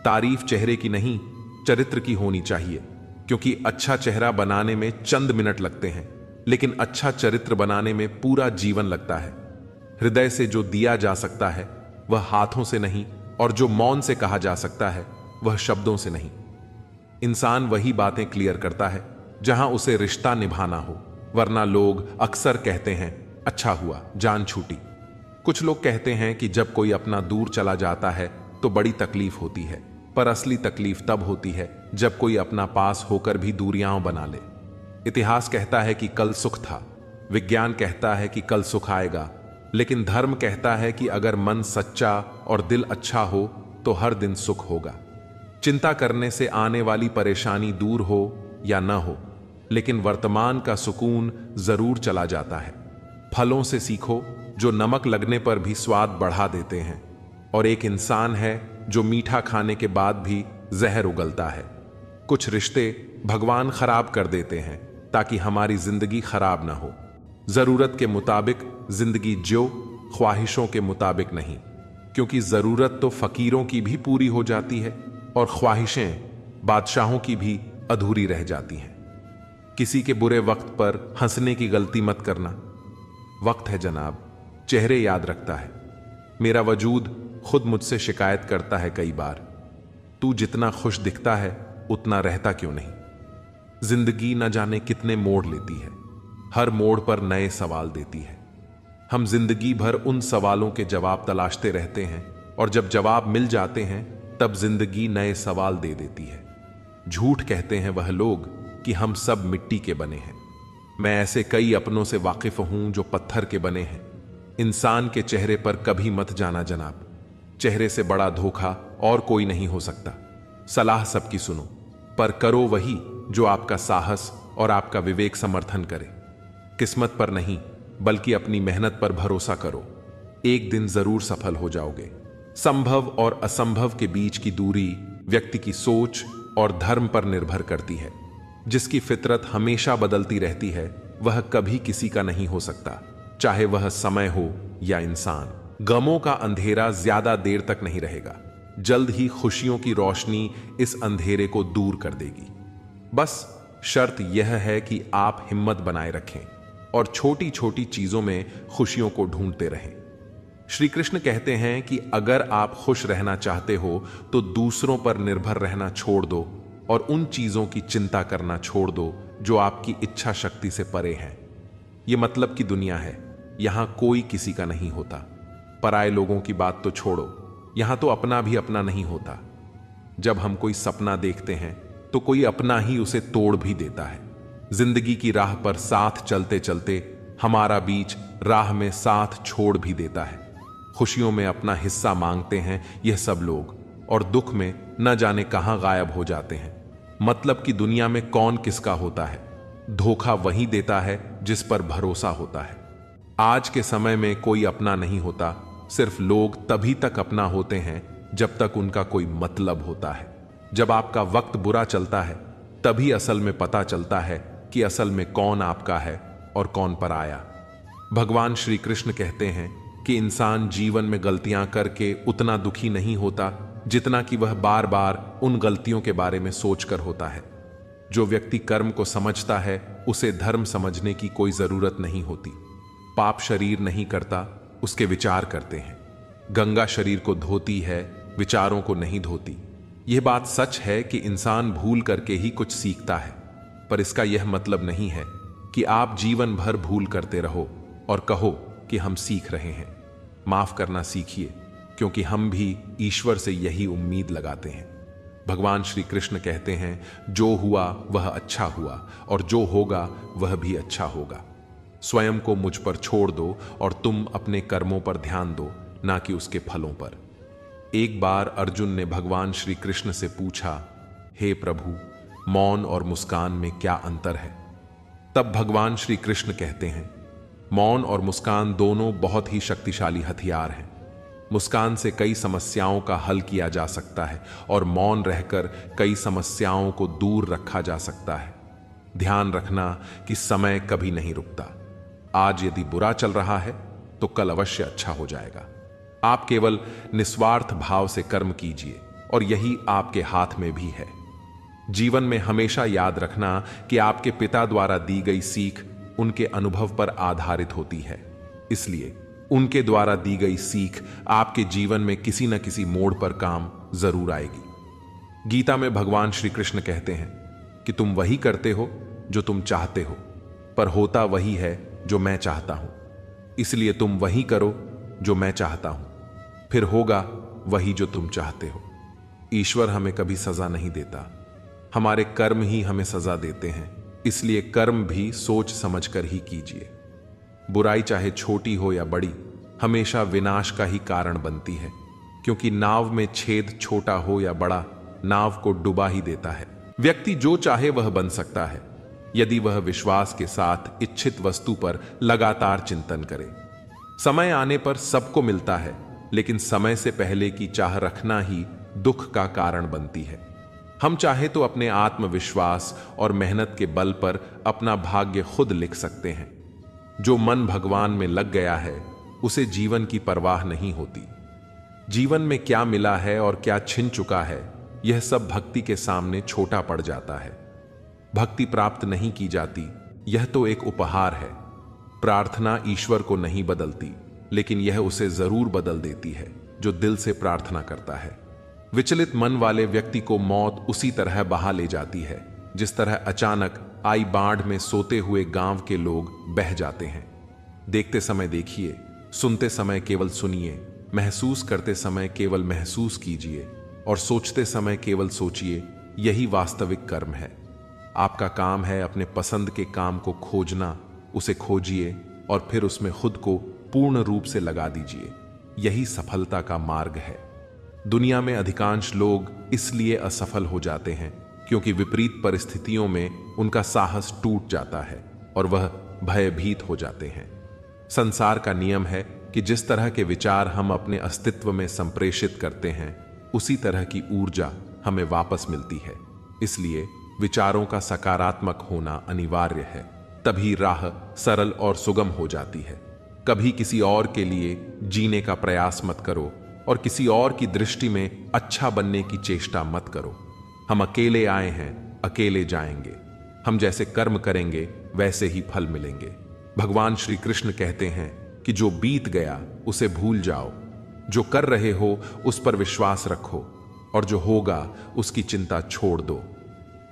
तारीफ चेहरे की नहीं, चरित्र की होनी चाहिए, क्योंकि अच्छा चेहरा बनाने में चंद मिनट लगते हैं, लेकिन अच्छा चरित्र बनाने में पूरा जीवन लगता है। हृदय से जो दिया जा सकता है वह हाथों से नहीं, और जो मौन से कहा जा सकता है वह शब्दों से नहीं। इंसान वही बातें क्लियर करता है जहां उसे रिश्ता निभाना हो, वरना लोग अक्सर कहते हैं अच्छा हुआ जान छूटी। कुछ लोग कहते हैं कि जब कोई अपना दूर चला जाता है तो बड़ी तकलीफ होती है, पर असली तकलीफ तब होती है जब कोई अपना पास होकर भी दूरियां बना ले। इतिहास कहता है कि कल सुख था, विज्ञान कहता है कि कल सुख आएगा, लेकिन धर्म कहता है कि अगर मन सच्चा और दिल अच्छा हो तो हर दिन सुख होगा। चिंता करने से आने वाली परेशानी दूर हो या न हो, लेकिन वर्तमान का सुकून जरूर चला जाता है। फलों से सीखो जो नमक लगने पर भी स्वाद बढ़ा देते हैं, और एक इंसान है जो मीठा खाने के बाद भी जहर उगलता है। कुछ रिश्ते भगवान खराब कर देते हैं ताकि हमारी जिंदगी खराब ना हो। जरूरत के मुताबिक जिंदगी ज्यो, ख्वाहिशों के मुताबिक नहीं, क्योंकि जरूरत तो फकीरों की भी पूरी हो जाती है और ख्वाहिशें बादशाहों की भी अधूरी रह जाती हैं। किसी के बुरे वक्त पर हंसने की गलती मत करना। वक्त है जनाब, चेहरे याद रखता है। मेरा वजूद खुद मुझसे शिकायत करता है कई बार, तू जितना खुश दिखता है उतना रहता क्यों नहीं। जिंदगी न जाने कितने मोड़ लेती है, हर मोड़ पर नए सवाल देती है। हम जिंदगी भर उन सवालों के जवाब तलाशते रहते हैं, और जब जवाब मिल जाते हैं तब जिंदगी नए सवाल दे देती है। झूठ कहते हैं वह लोग कि हम सब मिट्टी के बने हैं। मैं ऐसे कई अपनों से वाकिफ हूं जो पत्थर के बने हैं। इंसान के चेहरे पर कभी मत जाना जनाब, चेहरे से बड़ा धोखा और कोई नहीं हो सकता। सलाह सबकी सुनो, पर करो वही जो आपका साहस और आपका विवेक समर्थन करे। किस्मत पर नहीं बल्कि अपनी मेहनत पर भरोसा करो, एक दिन जरूर सफल हो जाओगे। संभव और असंभव के बीच की दूरी व्यक्ति की सोच और धर्म पर निर्भर करती है। जिसकी फितरत हमेशा बदलती रहती है वह कभी किसी का नहीं हो सकता, चाहे वह समय हो या इंसान। गमों का अंधेरा ज्यादा देर तक नहीं रहेगा, जल्द ही खुशियों की रोशनी इस अंधेरे को दूर कर देगी। बस शर्त यह है कि आप हिम्मत बनाए रखें और छोटी छोटी चीजों में खुशियों को ढूंढते रहें। श्री कृष्ण कहते हैं कि अगर आप खुश रहना चाहते हो तो दूसरों पर निर्भर रहना छोड़ दो और उन चीजों की चिंता करना छोड़ दो जो आपकी इच्छा शक्ति से परे हैं। ये मतलब की दुनिया है, यहां कोई किसी का नहीं होता। पराये लोगों की बात तो छोड़ो, यहां तो अपना भी अपना नहीं होता। जब हम कोई सपना देखते हैं तो कोई अपना ही उसे तोड़ भी देता है। जिंदगी की राह पर साथ चलते चलते हमारा बीच राह में साथ छोड़ भी देता है। खुशियों में अपना हिस्सा मांगते हैं यह सब लोग, और दुख में न जाने कहां गायब हो जाते हैं। मतलब कि दुनिया में कौन किसका होता है, धोखा वही देता है जिस पर भरोसा होता है। आज के समय में कोई अपना नहीं होता, सिर्फ लोग तभी तक अपना होते हैं जब तक उनका कोई मतलब होता है। जब आपका वक्त बुरा चलता है तभी असल में पता चलता है कि असल में कौन आपका है और कौन पराया। भगवान श्री कृष्ण कहते हैं कि इंसान जीवन में गलतियां करके उतना दुखी नहीं होता जितना कि वह बार बार उन गलतियों के बारे में सोचकर होता है। जो व्यक्ति कर्म को समझता है उसे धर्म समझने की कोई जरूरत नहीं होती। पाप शरीर नहीं करता, उसके विचार करते हैं। गंगा शरीर को धोती है, विचारों को नहीं धोती। यह बात सच है कि इंसान भूल करके ही कुछ सीखता है, पर इसका यह मतलब नहीं है कि आप जीवन भर भूल करते रहो और कहो कि हम सीख रहे हैं। माफ करना सीखिए, क्योंकि हम भी ईश्वर से यही उम्मीद लगाते हैं। भगवान श्री कृष्ण कहते हैं, जो हुआ वह अच्छा हुआ और जो होगा वह भी अच्छा होगा। स्वयं को मुझ पर छोड़ दो और तुम अपने कर्मों पर ध्यान दो, ना कि उसके फलों पर। एक बार अर्जुन ने भगवान श्री कृष्ण से पूछा, हे प्रभु, मौन और मुस्कान में क्या अंतर है? तब भगवान श्री कृष्ण कहते हैं, मौन और मुस्कान दोनों बहुत ही शक्तिशाली हथियार हैं। मुस्कान से कई समस्याओं का हल किया जा सकता है और मौन रहकर कई समस्याओं को दूर रखा जा सकता है। ध्यान रखना कि समय कभी नहीं रुकता। आज यदि बुरा चल रहा है तो कल अवश्य अच्छा हो जाएगा। आप केवल निस्वार्थ भाव से कर्म कीजिए और यही आपके हाथ में भी है। जीवन में हमेशा याद रखना कि आपके पिता द्वारा दी गई सीख उनके अनुभव पर आधारित होती है, इसलिए उनके द्वारा दी गई सीख आपके जीवन में किसी न किसी मोड़ पर काम जरूर आएगी। गीता में भगवान श्री कृष्ण कहते हैं कि तुम वही करते हो जो तुम चाहते हो, पर होता वही है जो मैं चाहता हूं। इसलिए तुम वही करो जो मैं चाहता हूं, फिर होगा वही जो तुम चाहते हो। ईश्वर हमें कभी सजा नहीं देता, हमारे कर्म ही हमें सजा देते हैं। इसलिए कर्म भी सोच समझकर ही कीजिए। बुराई चाहे छोटी हो या बड़ी, हमेशा विनाश का ही कारण बनती है, क्योंकि नाव में छेद छोटा हो या बड़ा, नाव को डुबा ही देता है। व्यक्ति जो चाहे वह बन सकता है, यदि वह विश्वास के साथ इच्छित वस्तु पर लगातार चिंतन करे। समय आने पर सबको मिलता है, लेकिन समय से पहले की चाह रखना ही दुख का कारण बनती है। हम चाहे तो अपने आत्मविश्वास और मेहनत के बल पर अपना भाग्य खुद लिख सकते हैं। जो मन भगवान में लग गया है उसे जीवन की परवाह नहीं होती। जीवन में क्या मिला है और क्या छिन चुका है, यह सब भक्ति के सामने छोटा पड़ जाता है। भक्ति प्राप्त नहीं की जाती, यह तो एक उपहार है। प्रार्थना ईश्वर को नहीं बदलती, लेकिन यह उसे जरूर बदल देती है जो दिल से प्रार्थना करता है। विचलित मन वाले व्यक्ति को मौत उसी तरह बहा ले जाती है जिस तरह अचानक आई बाढ़ में सोते हुए गांव के लोग बह जाते हैं। देखते समय देखिए, सुनते समय केवल सुनिए, महसूस करते समय केवल महसूस कीजिए और सोचते समय केवल सोचिए। यही वास्तविक कर्म है। आपका काम है अपने पसंद के काम को खोजना, उसे खोजिए और फिर उसमें खुद को पूर्ण रूप से लगा दीजिए। यही सफलता का मार्ग है। दुनिया में अधिकांश लोग इसलिए असफल हो जाते हैं क्योंकि विपरीत परिस्थितियों में उनका साहस टूट जाता है और वह भयभीत हो जाते हैं। संसार का नियम है कि जिस तरह के विचार हम अपने अस्तित्व में संप्रेषित करते हैं, उसी तरह की ऊर्जा हमें वापस मिलती है। इसलिए विचारों का सकारात्मक होना अनिवार्य है, तभी राह सरल और सुगम हो जाती है। कभी किसी और के लिए जीने का प्रयास मत करो और किसी और की दृष्टि में अच्छा बनने की चेष्टा मत करो। हम अकेले आए हैं, अकेले जाएंगे। हम जैसे कर्म करेंगे वैसे ही फल मिलेंगे। भगवान श्री कृष्ण कहते हैं कि जो बीत गया उसे भूल जाओ, जो कर रहे हो उस पर विश्वास रखो, और जो होगा उसकी चिंता छोड़ दो।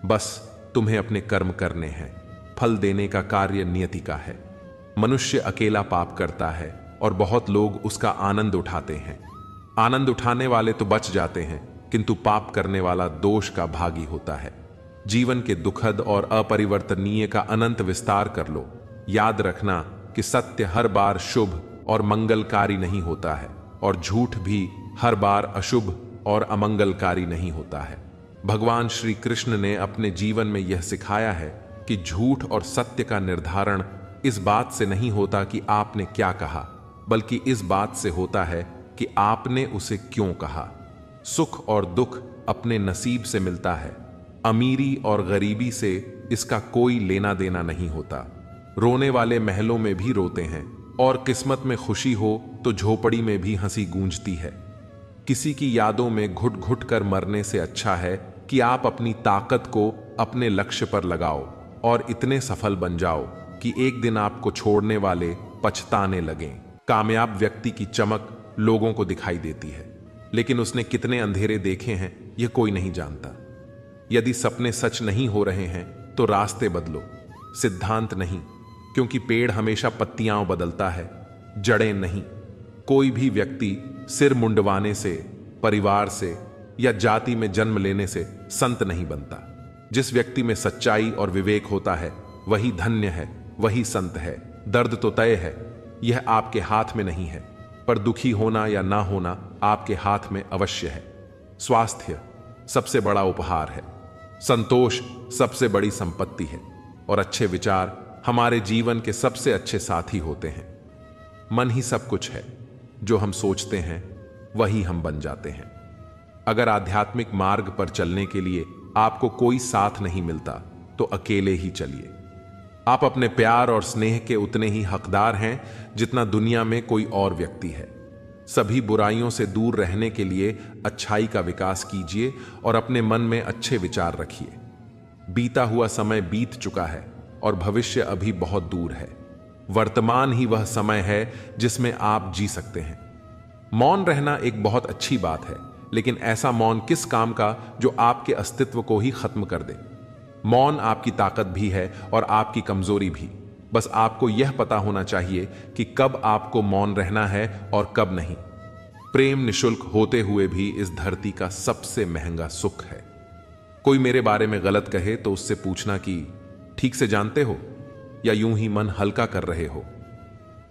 बस तुम्हें अपने कर्म करने हैं, फल देने का कार्य नियति का है। मनुष्य अकेला पाप करता है और बहुत लोग उसका आनंद उठाते हैं। आनंद उठाने वाले तो बच जाते हैं, किंतु पाप करने वाला दोष का भागी होता है। जीवन के दुखद और अपरिवर्तनीय का अनंत विस्तार कर लो। याद रखना कि सत्य हर बार शुभ और मंगलकारी नहीं होता है, और झूठ भी हर बार अशुभ और अमंगलकारी नहीं होता है। भगवान श्री कृष्ण ने अपने जीवन में यह सिखाया है कि झूठ और सत्य का निर्धारण इस बात से नहीं होता कि आपने क्या कहा, बल्कि इस बात से होता है कि आपने उसे क्यों कहा। सुख और दुख अपने नसीब से मिलता है। अमीरी और गरीबी से इसका कोई लेना देना नहीं होता। रोने वाले महलों में भी रोते हैं, और किस्मत में खुशी हो तो झोपड़ी में भी हंसी गूंजती है। किसी की यादों में घुट घुट कर मरने से अच्छा है कि आप अपनी ताकत को अपने लक्ष्य पर लगाओ और इतने सफल बन जाओ कि एक दिन आपको छोड़ने वाले पछताने लगें। कामयाब व्यक्ति की चमक लोगों को दिखाई देती है, लेकिन उसने कितने अंधेरे देखे हैं यह कोई नहीं जानता। यदि सपने सच नहीं हो रहे हैं तो रास्ते बदलो, सिद्धांत नहीं, क्योंकि पेड़ हमेशा पत्तियां बदलता है, जड़ें नहीं। कोई भी व्यक्ति सिर मुंडवाने से, परिवार से या जाति में जन्म लेने से संत नहीं बनता। जिस व्यक्ति में सच्चाई और विवेक होता है वही धन्य है, वही संत है। दर्द तो तय है, यह आपके हाथ में नहीं है, पर दुखी होना या ना होना आपके हाथ में अवश्य है। स्वास्थ्य सबसे बड़ा उपहार है, संतोष सबसे बड़ी संपत्ति है, और अच्छे विचार हमारे जीवन के सबसे अच्छे साथी होते हैं। मन ही सब कुछ है, जो हम सोचते हैं वही हम बन जाते हैं। अगर आध्यात्मिक मार्ग पर चलने के लिए आपको कोई साथ नहीं मिलता तो अकेले ही चलिए। आप अपने प्यार और स्नेह के उतने ही हकदार हैं जितना दुनिया में कोई और व्यक्ति है। सभी बुराइयों से दूर रहने के लिए अच्छाई का विकास कीजिए और अपने मन में अच्छे विचार रखिए। बीता हुआ समय बीत चुका है और भविष्य अभी बहुत दूर है। वर्तमान ही वह समय है जिसमें आप जी सकते हैं। मौन रहना एक बहुत अच्छी बात है, लेकिन ऐसा मौन किस काम का जो आपके अस्तित्व को ही खत्म कर दे। मौन आपकी ताकत भी है और आपकी कमजोरी भी। बस आपको यह पता होना चाहिए कि कब आपको मौन रहना है और कब नहीं। प्रेम निशुल्क होते हुए भी इस धरती का सबसे महंगा सुख है। कोई मेरे बारे में गलत कहे तो उससे पूछना कि ठीक से जानते हो या यूं ही मन हल्का कर रहे हो।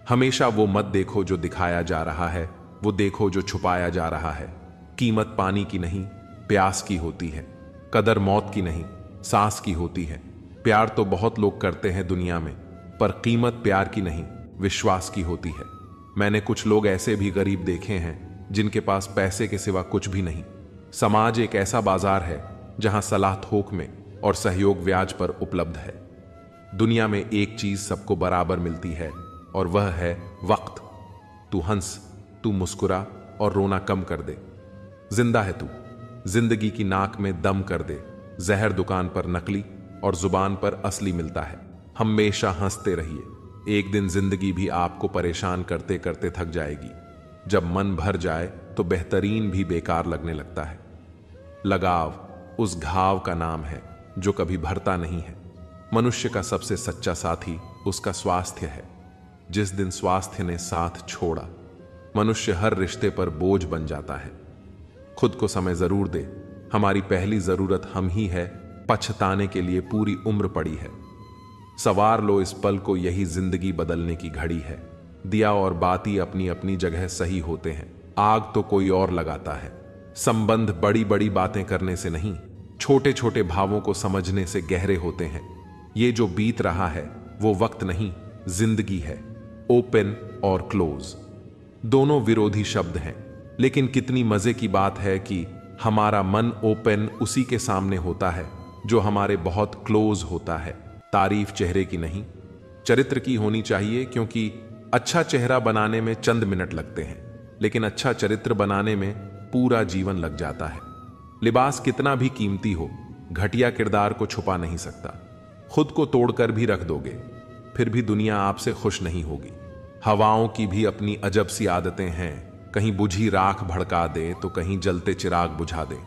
हमेशा वो मत देखो जो दिखाया जा रहा है, वो देखो जो छुपाया जा रहा है। कीमत पानी की नहीं, प्यास की होती है। कदर मौत की नहीं, सांस की होती है। प्यार तो बहुत लोग करते हैं दुनिया में, पर कीमत प्यार की नहीं, विश्वास की होती है। मैंने कुछ लोग ऐसे भी गरीब देखे हैं जिनके पास पैसे के सिवा कुछ भी नहीं। समाज एक ऐसा बाजार है जहां सलाह थोक में और सहयोग ब्याज पर उपलब्ध है। दुनिया में एक चीज सबको बराबर मिलती है और वह है वक्त। तू हंस, तू मुस्कुरा और रोना कम कर दे। जिंदा है तू, जिंदगी की नाक में दम कर दे। जहर दुकान पर नकली और जुबान पर असली मिलता है। हमेशा हंसते रहिए। एक दिन जिंदगी भी आपको परेशान करते करते थक जाएगी। जब मन भर जाए तो बेहतरीन भी बेकार लगने लगता है। लगाव उस घाव का नाम है जो कभी भरता नहीं है। मनुष्य का सबसे सच्चा साथी उसका स्वास्थ्य है। जिस दिन स्वास्थ्य ने साथ छोड़ा, मनुष्य हर रिश्ते पर बोझ बन जाता है। खुद को समय जरूर दे। हमारी पहली जरूरत हम ही है, पछताने के लिए पूरी उम्र पड़ी है। सवार लो इस पल को, यही जिंदगी बदलने की घड़ी है। दिया और बाती अपनी अपनी जगह सही होते हैं, आग तो कोई और लगाता है। संबंध बड़ी बड़ी बातें करने से नहीं, छोटे छोटे भावों को समझने से गहरे होते हैं। ये जो बीत रहा है वो वक्त नहीं, जिंदगी है। ओपन और क्लोज दोनों विरोधी शब्द हैं, लेकिन कितनी मजे की बात है कि हमारा मन ओपन उसी के सामने होता है जो हमारे बहुत क्लोज होता है। तारीफ चेहरे की नहीं, चरित्र की होनी चाहिए, क्योंकि अच्छा चेहरा बनाने में चंद मिनट लगते हैं, लेकिन अच्छा चरित्र बनाने में पूरा जीवन लग जाता है। लिबास कितना भी कीमती हो, घटिया किरदार को छुपा नहीं सकता। खुद को तोड़कर भी रख दोगे, फिर भी दुनिया आपसे खुश नहीं होगी। हवाओं की भी अपनी अजब सी आदतें हैं, कहीं बुझी राख भड़का दे तो कहीं जलते चिराग बुझा दे।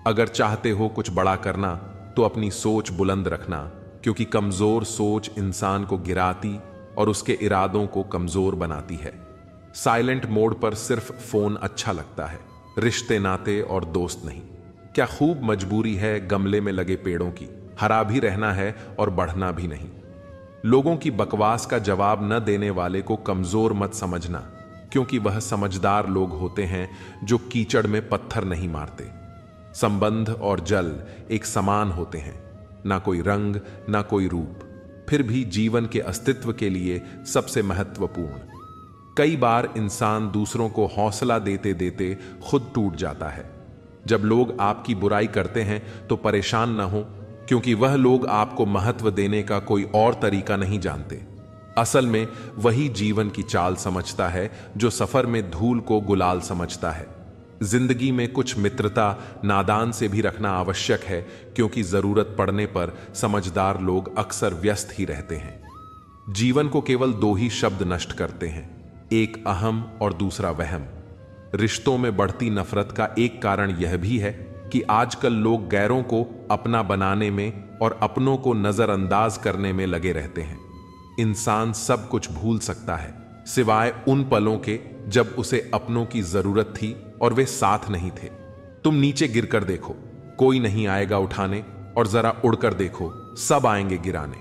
अगर चाहते हो कुछ बड़ा करना तो अपनी सोच बुलंद रखना, क्योंकि कमजोर सोच इंसान को गिराती और उसके इरादों को कमजोर बनाती है। साइलेंट मोड पर सिर्फ फोन अच्छा लगता है, रिश्ते नाते और दोस्त नहीं। क्या खूब मजबूरी है गमले में लगे पेड़ों की, हरा भी रहना है और बढ़ना भी नहीं। लोगों की बकवास का जवाब न देने वाले को कमजोर मत समझना, क्योंकि वह समझदार लोग होते हैं जो कीचड़ में पत्थर नहीं मारते। संबंध और जल एक समान होते हैं, ना कोई रंग ना कोई रूप, फिर भी जीवन के अस्तित्व के लिए सबसे महत्वपूर्ण। कई बार इंसान दूसरों को हौसला देते देते खुद टूट जाता है। जब लोग आपकी बुराई करते हैं तो परेशान ना हो, क्योंकि वह लोग आपको महत्व देने का कोई और तरीका नहीं जानते। असल में वही जीवन की चाल समझता है जो सफर में धूल को गुलाल समझता है। जिंदगी में कुछ मित्रता नादान से भी रखना आवश्यक है, क्योंकि जरूरत पड़ने पर समझदार लोग अक्सर व्यस्त ही रहते हैं। जीवन को केवल दो ही शब्द नष्ट करते हैं, एक अहम और दूसरा वहम। रिश्तों में बढ़ती नफरत का एक कारण यह भी है कि आजकल लोग गैरों को अपना बनाने में और अपनों को नजरअंदाज करने में लगे रहते हैं। इंसान सब कुछ भूल सकता है, सिवाय उन पलों के जब उसे अपनों की जरूरत थी और वे साथ नहीं थे। तुम नीचे गिरकर देखो, कोई नहीं आएगा उठाने, और जरा उड़कर देखो, सब आएंगे गिराने।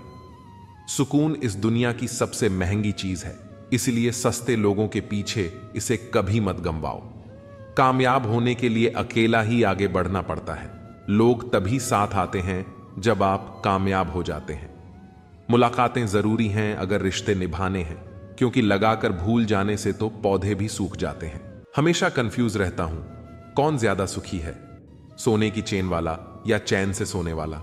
सुकून इस दुनिया की सबसे महंगी चीज है, इसलिए सस्ते लोगों के पीछे इसे कभी मत गंवाओ। कामयाब होने के लिए अकेला ही आगे बढ़ना पड़ता है। लोग तभी साथ आते हैं जब आप कामयाब हो जाते हैं। मुलाकातें जरूरी हैं अगर रिश्ते निभाने हैं, क्योंकि लगाकर भूल जाने से तो पौधे भी सूख जाते हैं। हमेशा कंफ्यूज रहता हूं, कौन ज्यादा सुखी है, सोने की चेन वाला या चैन से सोने वाला।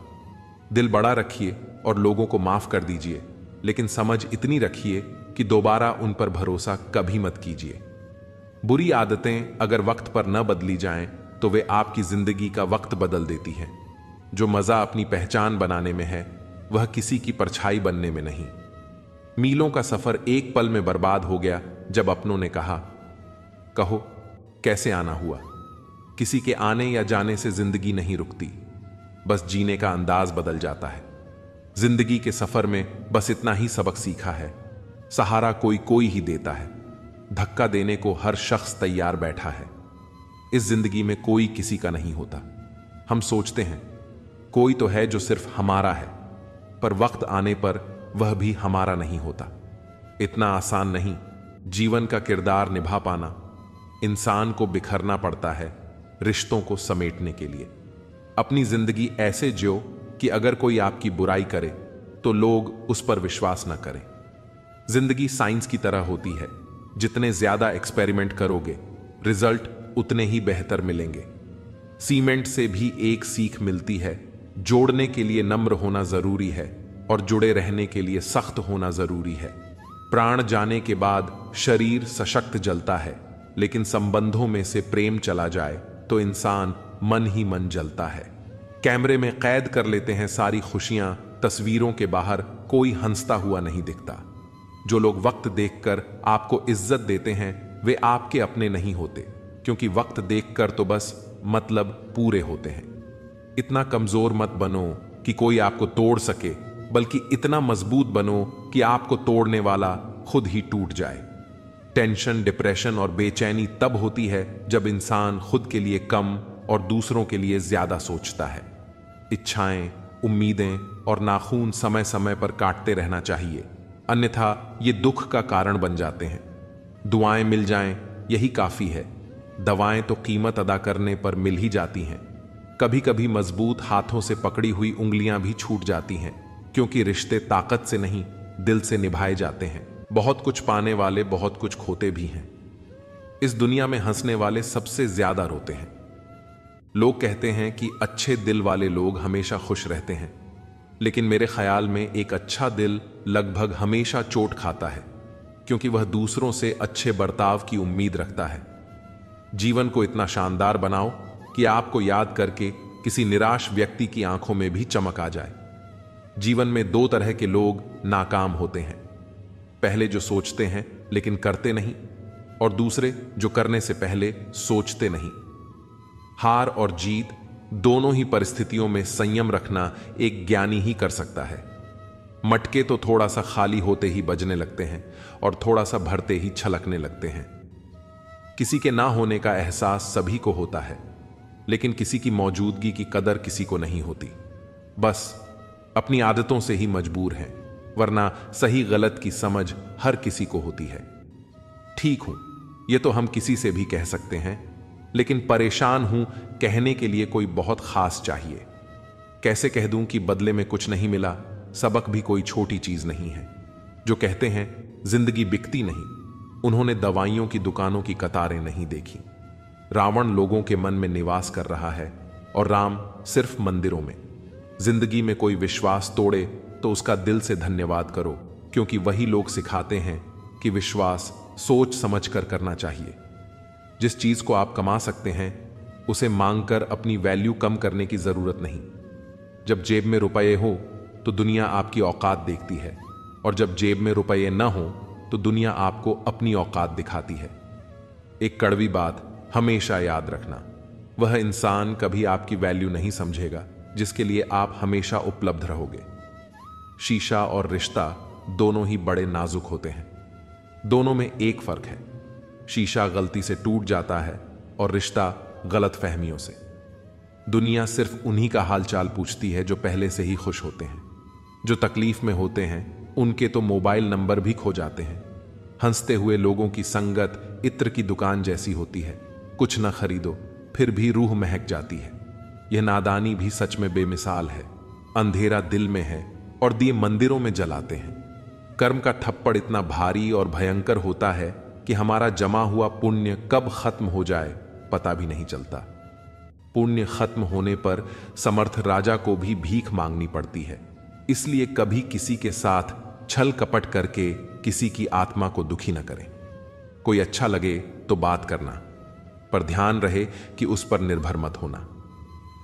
दिल बड़ा रखिए और लोगों को माफ कर दीजिए, लेकिन समझ इतनी रखिए कि दोबारा उन पर भरोसा कभी मत कीजिए। बुरी आदतें अगर वक्त पर न बदली जाएं तो वे आपकी जिंदगी का वक्त बदल देती हैं। जो मजा अपनी पहचान बनाने में है, वह किसी की परछाई बनने में नहीं। मीलों का सफर एक पल में बर्बाद हो गया जब अपनों ने कहा, कहो कैसे आना हुआ। किसी के आने या जाने से जिंदगी नहीं रुकती, बस जीने का अंदाज बदल जाता है। जिंदगी के सफर में बस इतना ही सबक सीखा है, सहारा कोई कोई ही देता है, धक्का देने को हर शख्स तैयार बैठा है। इस जिंदगी में कोई किसी का नहीं होता। हम सोचते हैं कोई तो है जो सिर्फ हमारा है, पर वक्त आने पर वह भी हमारा नहीं होता। इतना आसान नहीं जीवन का किरदार निभा पाना। इंसान को बिखरना पड़ता है रिश्तों को समेटने के लिए। अपनी जिंदगी ऐसे जियो कि अगर कोई आपकी बुराई करे तो लोग उस पर विश्वास न करें। जिंदगी साइंस की तरह होती है, जितने ज्यादा एक्सपेरिमेंट करोगे रिजल्ट उतने ही बेहतर मिलेंगे। सीमेंट से भी एक सीख मिलती है, जोड़ने के लिए नम्र होना जरूरी है और जुड़े रहने के लिए सख्त होना जरूरी है। प्राण जाने के बाद शरीर सशक्त जलता है, लेकिन संबंधों में से प्रेम चला जाए तो इंसान मन ही मन जलता है। कैमरे में कैद कर लेते हैं सारी खुशियां, तस्वीरों के बाहर कोई हंसता हुआ नहीं दिखता। जो लोग वक्त देखकर आपको इज्जत देते हैं वे आपके अपने नहीं होते, क्योंकि वक्त देखकर तो बस मतलब पूरे होते हैं। इतना कमजोर मत बनो कि कोई आपको तोड़ सके, बल्कि इतना मजबूत बनो कि आपको तोड़ने वाला खुद ही टूट जाए। टेंशन, डिप्रेशन और बेचैनी तब होती है जब इंसान खुद के लिए कम और दूसरों के लिए ज्यादा सोचता है। इच्छाएं, उम्मीदें और नाखून समय समय पर काटते रहना चाहिए, अन्यथा ये दुख का कारण बन जाते हैं। दुआएं मिल जाएं यही काफी है, दवाएं तो कीमत अदा करने पर मिल ही जाती हैं। कभी कभी मजबूत हाथों से पकड़ी हुई उंगलियां भी छूट जाती हैं, क्योंकि रिश्ते ताकत से नहीं दिल से निभाए जाते हैं। बहुत कुछ पाने वाले बहुत कुछ खोते भी हैं। इस दुनिया में हंसने वाले सबसे ज्यादा रोते हैं। लोग कहते हैं कि अच्छे दिल वाले लोग हमेशा खुश रहते हैं, लेकिन मेरे ख्याल में एक अच्छा दिल लगभग हमेशा चोट खाता है, क्योंकि वह दूसरों से अच्छे बर्ताव की उम्मीद रखता है। जीवन को इतना शानदार बनाओ कि आपको याद करके किसी निराश व्यक्ति की आंखों में भी चमक आ जाए। जीवन में दो तरह के लोग नाकाम होते हैं, पहले जो सोचते हैं लेकिन करते नहीं, और दूसरे जो करने से पहले सोचते नहीं। हार और जीत दोनों ही परिस्थितियों में संयम रखना एक ज्ञानी ही कर सकता है। मटके तो थोड़ा सा खाली होते ही बजने लगते हैं और थोड़ा सा भरते ही छलकने लगते हैं। किसी के ना होने का एहसास सभी को होता है, लेकिन किसी की मौजूदगी की कदर किसी को नहीं होती। बस अपनी आदतों से ही मजबूर हैं, वरना सही गलत की समझ हर किसी को होती है। ठीक हूं, यह तो हम किसी से भी कह सकते हैं, लेकिन परेशान हूं कहने के लिए कोई बहुत खास चाहिए। कैसे कह दूं कि बदले में कुछ नहीं मिला? सबक भी कोई छोटी चीज नहीं है। जो कहते हैं जिंदगी बिकती नहीं, उन्होंने दवाइयों की दुकानों की कतारें नहीं देखी। रावण लोगों के मन में निवास कर रहा है और राम सिर्फ मंदिरों में। जिंदगी में कोई विश्वास तोड़े तो उसका दिल से धन्यवाद करो, क्योंकि वही लोग सिखाते हैं कि विश्वास सोच समझ कर करना चाहिए। जिस चीज को आप कमा सकते हैं उसे मांगकर अपनी वैल्यू कम करने की जरूरत नहीं। जब जेब में रुपए हो तो दुनिया आपकी औकात देखती है, और जब जेब में रुपए न हो तो दुनिया आपको अपनी औकात दिखाती है। एक कड़वी बात हमेशा याद रखना, वह इंसान कभी आपकी वैल्यू नहीं समझेगा जिसके लिए आप हमेशा उपलब्ध रहोगे। शीशा और रिश्ता दोनों ही बड़े नाजुक होते हैं। दोनों में एक फर्क है, शीशा गलती से टूट जाता है और रिश्ता गलत फहमियों से। दुनिया सिर्फ उन्हीं का हालचाल पूछती है जो पहले से ही खुश होते हैं। जो तकलीफ में होते हैं उनके तो मोबाइल नंबर भी खो जाते हैं। हंसते हुए लोगों की संगत इत्र की दुकान जैसी होती है, कुछ न खरीदो फिर भी रूह महक जाती है। यह नादानी भी सच में बेमिसाल है। अंधेरा दिल में है और दिए मंदिरों में जलाते हैं। कर्म का थप्पड़ इतना भारी और भयंकर होता है कि हमारा जमा हुआ पुण्य कब खत्म हो जाए पता भी नहीं चलता। पुण्य खत्म होने पर समर्थ राजा को भी भीख मांगनी पड़ती है। इसलिए कभी किसी के साथ छल कपट करके किसी की आत्मा को दुखी न करें। कोई अच्छा लगे तो बात करना, पर ध्यान रहे कि उस पर निर्भर मत होना।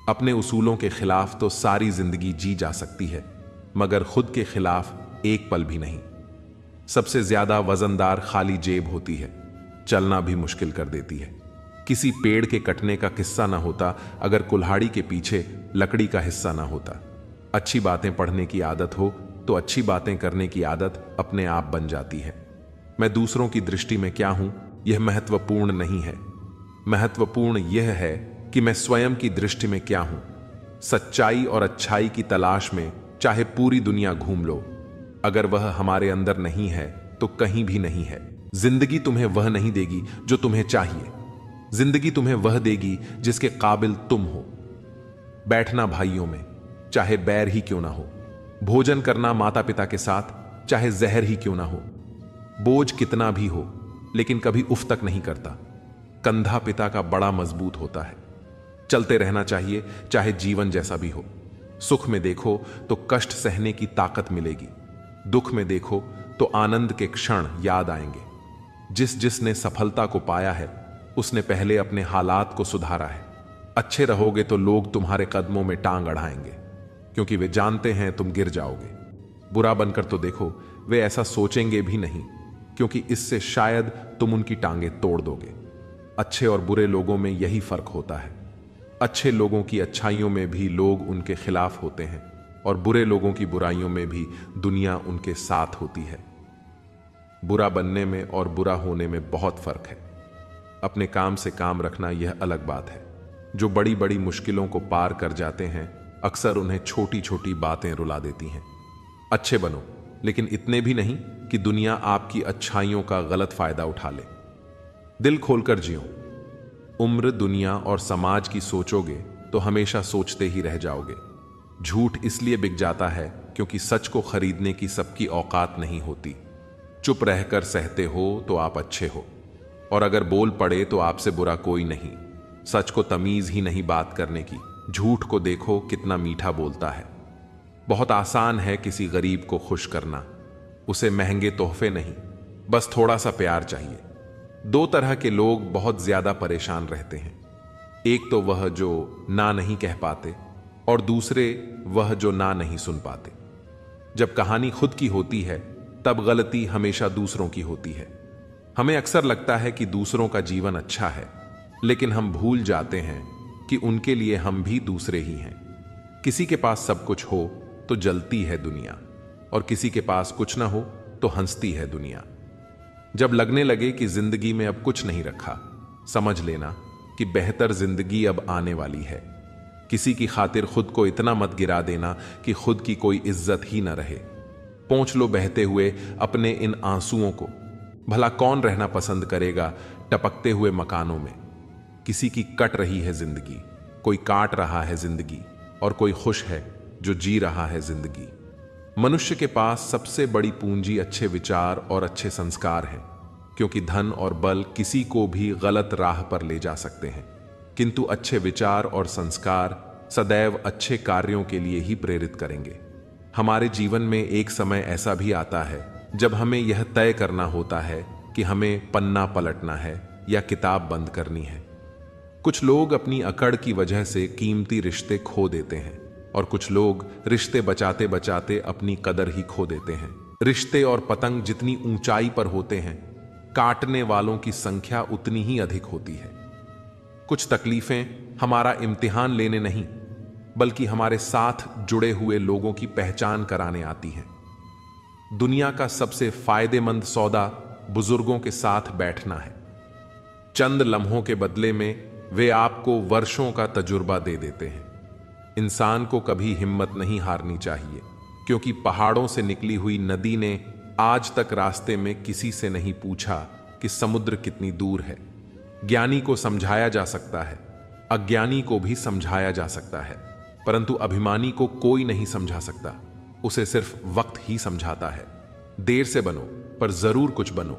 अपने उसूलों के खिलाफ तो सारी जिंदगी जी जा सकती है, मगर खुद के खिलाफ एक पल भी नहीं। सबसे ज्यादा वजनदार खाली जेब होती है, चलना भी मुश्किल कर देती है। किसी पेड़ के कटने का किस्सा ना होता अगर कुल्हाड़ी के पीछे लकड़ी का हिस्सा ना होता। अच्छी बातें पढ़ने की आदत हो तो अच्छी बातें करने की आदत अपने आप बन जाती है। मैं दूसरों की दृष्टि में क्या हूं यह महत्वपूर्ण नहीं है। महत्वपूर्ण यह है कि मैं स्वयं की दृष्टि में क्या हूं। सच्चाई और अच्छाई की तलाश में चाहे पूरी दुनिया घूम लो, अगर वह हमारे अंदर नहीं है तो कहीं भी नहीं है। जिंदगी तुम्हें वह नहीं देगी जो तुम्हें चाहिए। जिंदगी तुम्हें वह देगी जिसके काबिल तुम हो। बैठना भाइयों में, चाहे बैर ही क्यों ना हो। भोजन करना माता पिता के साथ, चाहे जहर ही क्यों ना हो। बोझ कितना भी हो लेकिन कभी उफ तक नहीं करता। कंधा पिता का बड़ा मजबूत होता है। चलते रहना चाहिए चाहे जीवन जैसा भी हो। सुख में देखो तो कष्ट सहने की ताकत मिलेगी, दुख में देखो तो आनंद के क्षण याद आएंगे। जिसने सफलता को पाया है उसने पहले अपने हालात को सुधारा है। अच्छे रहोगे तो लोग तुम्हारे कदमों में टांग अड़ाएंगे, क्योंकि वे जानते हैं तुम गिर जाओगे। बुरा बनकर तो देखो, वे ऐसा सोचेंगे भी नहीं, क्योंकि इससे शायद तुम उनकी टांगे तोड़ दोगे। अच्छे और बुरे लोगों में यही फर्क होता है। अच्छे लोगों की अच्छाइयों में भी लोग उनके खिलाफ होते हैं, और बुरे लोगों की बुराइयों में भी दुनिया उनके साथ होती है। बुरा बनने में और बुरा होने में बहुत फर्क है। अपने काम से काम रखना यह अलग बात है। जो बड़ी बड़ी मुश्किलों को पार कर जाते हैं अक्सर उन्हें छोटी छोटी बातें रुला देती हैं। अच्छे बनो, लेकिन इतने भी नहीं कि दुनिया आपकी अच्छाइयों का गलत फायदा उठा ले। दिल खोलकर जियो। उम्र, दुनिया और समाज की सोचोगे तो हमेशा सोचते ही रह जाओगे। झूठ इसलिए बिक जाता है क्योंकि सच को खरीदने की सबकी औकात नहीं होती। चुप रहकर सहते हो तो आप अच्छे हो, और अगर बोल पड़े तो आपसे बुरा कोई नहीं। सच को तमीज ही नहीं बात करने की। झूठ को देखो कितना मीठा बोलता है। बहुत आसान है किसी गरीब को खुश करना। उसे महंगे तोहफे नहीं, बस थोड़ा सा प्यार चाहिए। दो तरह के लोग बहुत ज्यादा परेशान रहते हैं। एक तो वह जो ना नहीं कह पाते और दूसरे वह जो ना नहीं सुन पाते। जब कहानी खुद की होती है तब गलती हमेशा दूसरों की होती है। हमें अक्सर लगता है कि दूसरों का जीवन अच्छा है, लेकिन हम भूल जाते हैं कि उनके लिए हम भी दूसरे ही हैं। किसी के पास सब कुछ हो तो जलती है दुनिया, और किसी के पास कुछ ना हो तो हंसती है दुनिया। जब लगने लगे कि जिंदगी में अब कुछ नहीं रखा, समझ लेना कि बेहतर जिंदगी अब आने वाली है। किसी की खातिर खुद को इतना मत गिरा देना कि खुद की कोई इज्जत ही न रहे। पोंछ लो बहते हुए अपने इन आंसुओं को। भला कौन रहना पसंद करेगा टपकते हुए मकानों में। किसी की कट रही है जिंदगी, कोई काट रहा है जिंदगी, और कोई खुश है जो जी रहा है जिंदगी। मनुष्य के पास सबसे बड़ी पूंजी अच्छे विचार और अच्छे संस्कार हैं, क्योंकि धन और बल किसी को भी गलत राह पर ले जा सकते हैं, किंतु अच्छे विचार और संस्कार सदैव अच्छे कार्यों के लिए ही प्रेरित करेंगे। हमारे जीवन में एक समय ऐसा भी आता है जब हमें यह तय करना होता है कि हमें पन्ना पलटना है या किताब बंद करनी है। कुछ लोग अपनी अकड़ की वजह से कीमती रिश्ते खो देते हैं, और कुछ लोग रिश्ते बचाते बचाते अपनी कदर ही खो देते हैं। रिश्ते और पतंग जितनी ऊंचाई पर होते हैं, काटने वालों की संख्या उतनी ही अधिक होती है। कुछ तकलीफें हमारा इम्तिहान लेने नहीं, बल्कि हमारे साथ जुड़े हुए लोगों की पहचान कराने आती हैं। दुनिया का सबसे फायदेमंद सौदा बुजुर्गों के साथ बैठना है। चंद लम्हों के बदले में वे आपको वर्षों का तजुर्बा दे देते हैं। इंसान को कभी हिम्मत नहीं हारनी चाहिए, क्योंकि पहाड़ों से निकली हुई नदी ने आज तक रास्ते में किसी से नहीं पूछा कि समुद्र कितनी दूर है। ज्ञानी को समझाया जा सकता है, अज्ञानी को भी समझाया जा सकता है, परंतु अभिमानी को कोई नहीं समझा सकता। उसे सिर्फ वक्त ही समझाता है। देर से बनो पर जरूर कुछ बनो,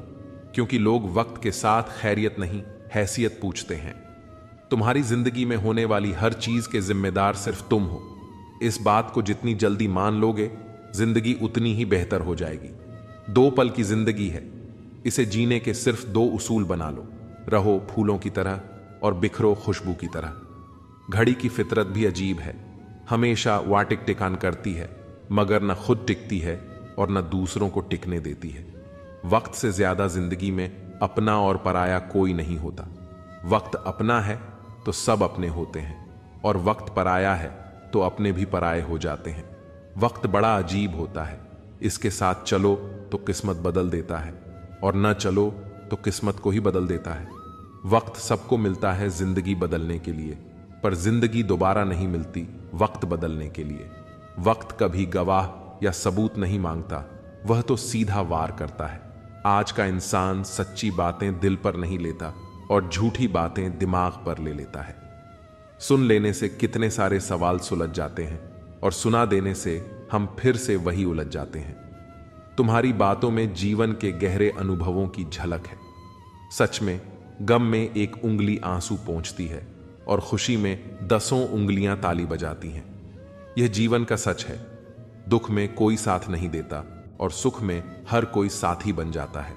क्योंकि लोग वक्त के साथ खैरियत नहीं, हैसियत पूछते हैं। तुम्हारी जिंदगी में होने वाली हर चीज के जिम्मेदार सिर्फ तुम हो। इस बात को जितनी जल्दी मान लोगे, जिंदगी उतनी ही बेहतर हो जाएगी। 2 पल की जिंदगी है, इसे जीने के सिर्फ 2 उसूल बना लो। रहो फूलों की तरह और बिखरो खुशबू की तरह। घड़ी की फितरत भी अजीब है, हमेशा वाटिक टिकान करती है, मगर न खुद टिकती है और न दूसरों को टिकने देती है। वक्त से ज्यादा जिंदगी में अपना और पराया कोई नहीं होता। वक्त अपना है तो सब अपने होते हैं, और वक्त पराया है तो अपने भी पराये हो जाते हैं। वक्त बड़ा अजीब होता है, इसके साथ चलो तो किस्मत बदल देता है, और न चलो तो किस्मत को ही बदल देता है। वक्त सबको मिलता है जिंदगी बदलने के लिए, पर जिंदगी दोबारा नहीं मिलती वक्त बदलने के लिए। वक्त कभी गवाह या सबूत नहीं मांगता, वह तो सीधा वार करता है। आज का इंसान सच्ची बातें दिल पर नहीं लेता और झूठी बातें दिमाग पर ले लेता है। सुन लेने से कितने सारे सवाल सुलझ जाते हैं, और सुना देने से हम फिर से वही उलझ जाते हैं। तुम्हारी बातों में जीवन के गहरे अनुभवों की झलक है। सच में गम में एक उंगली आंसू पोंछती है, और खुशी में 10 उंगलियां ताली बजाती हैं। यह जीवन का सच है। दुख में कोई साथ नहीं देता, और सुख में हर कोई साथी बन जाता है।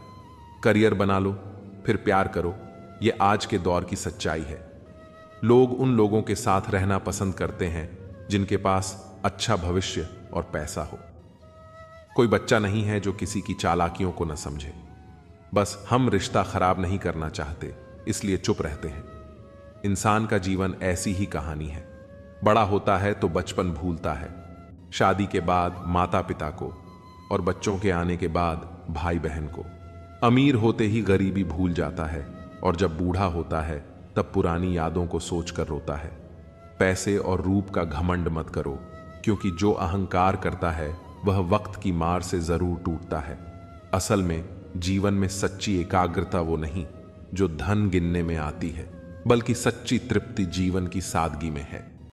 करियर बना लो, फिर प्यार करो, यह आज के दौर की सच्चाई है। लोग उन लोगों के साथ रहना पसंद करते हैं जिनके पास अच्छा भविष्य और पैसा हो। कोई बच्चा नहीं है जो किसी की चालाकियों को न समझे। बस हम रिश्ता खराब नहीं करना चाहते, इसलिए चुप रहते हैं। इंसान का जीवन ऐसी ही कहानी है। बड़ा होता है तो बचपन भूलता है, शादी के बाद माता पिता को, और बच्चों के आने के बाद भाई बहन को। अमीर होते ही गरीबी भूल जाता है, और जब बूढ़ा होता है तब पुरानी यादों को सोचकर रोता है। पैसे और रूप का घमंड मत करो, क्योंकि जो अहंकार करता है वह वक्त की मार से जरूर टूटता है। असल में जीवन में सच्ची एकाग्रता वो नहीं जो धन गिनने में आती है, बल्कि सच्ची तृप्ति जीवन की सादगी में है।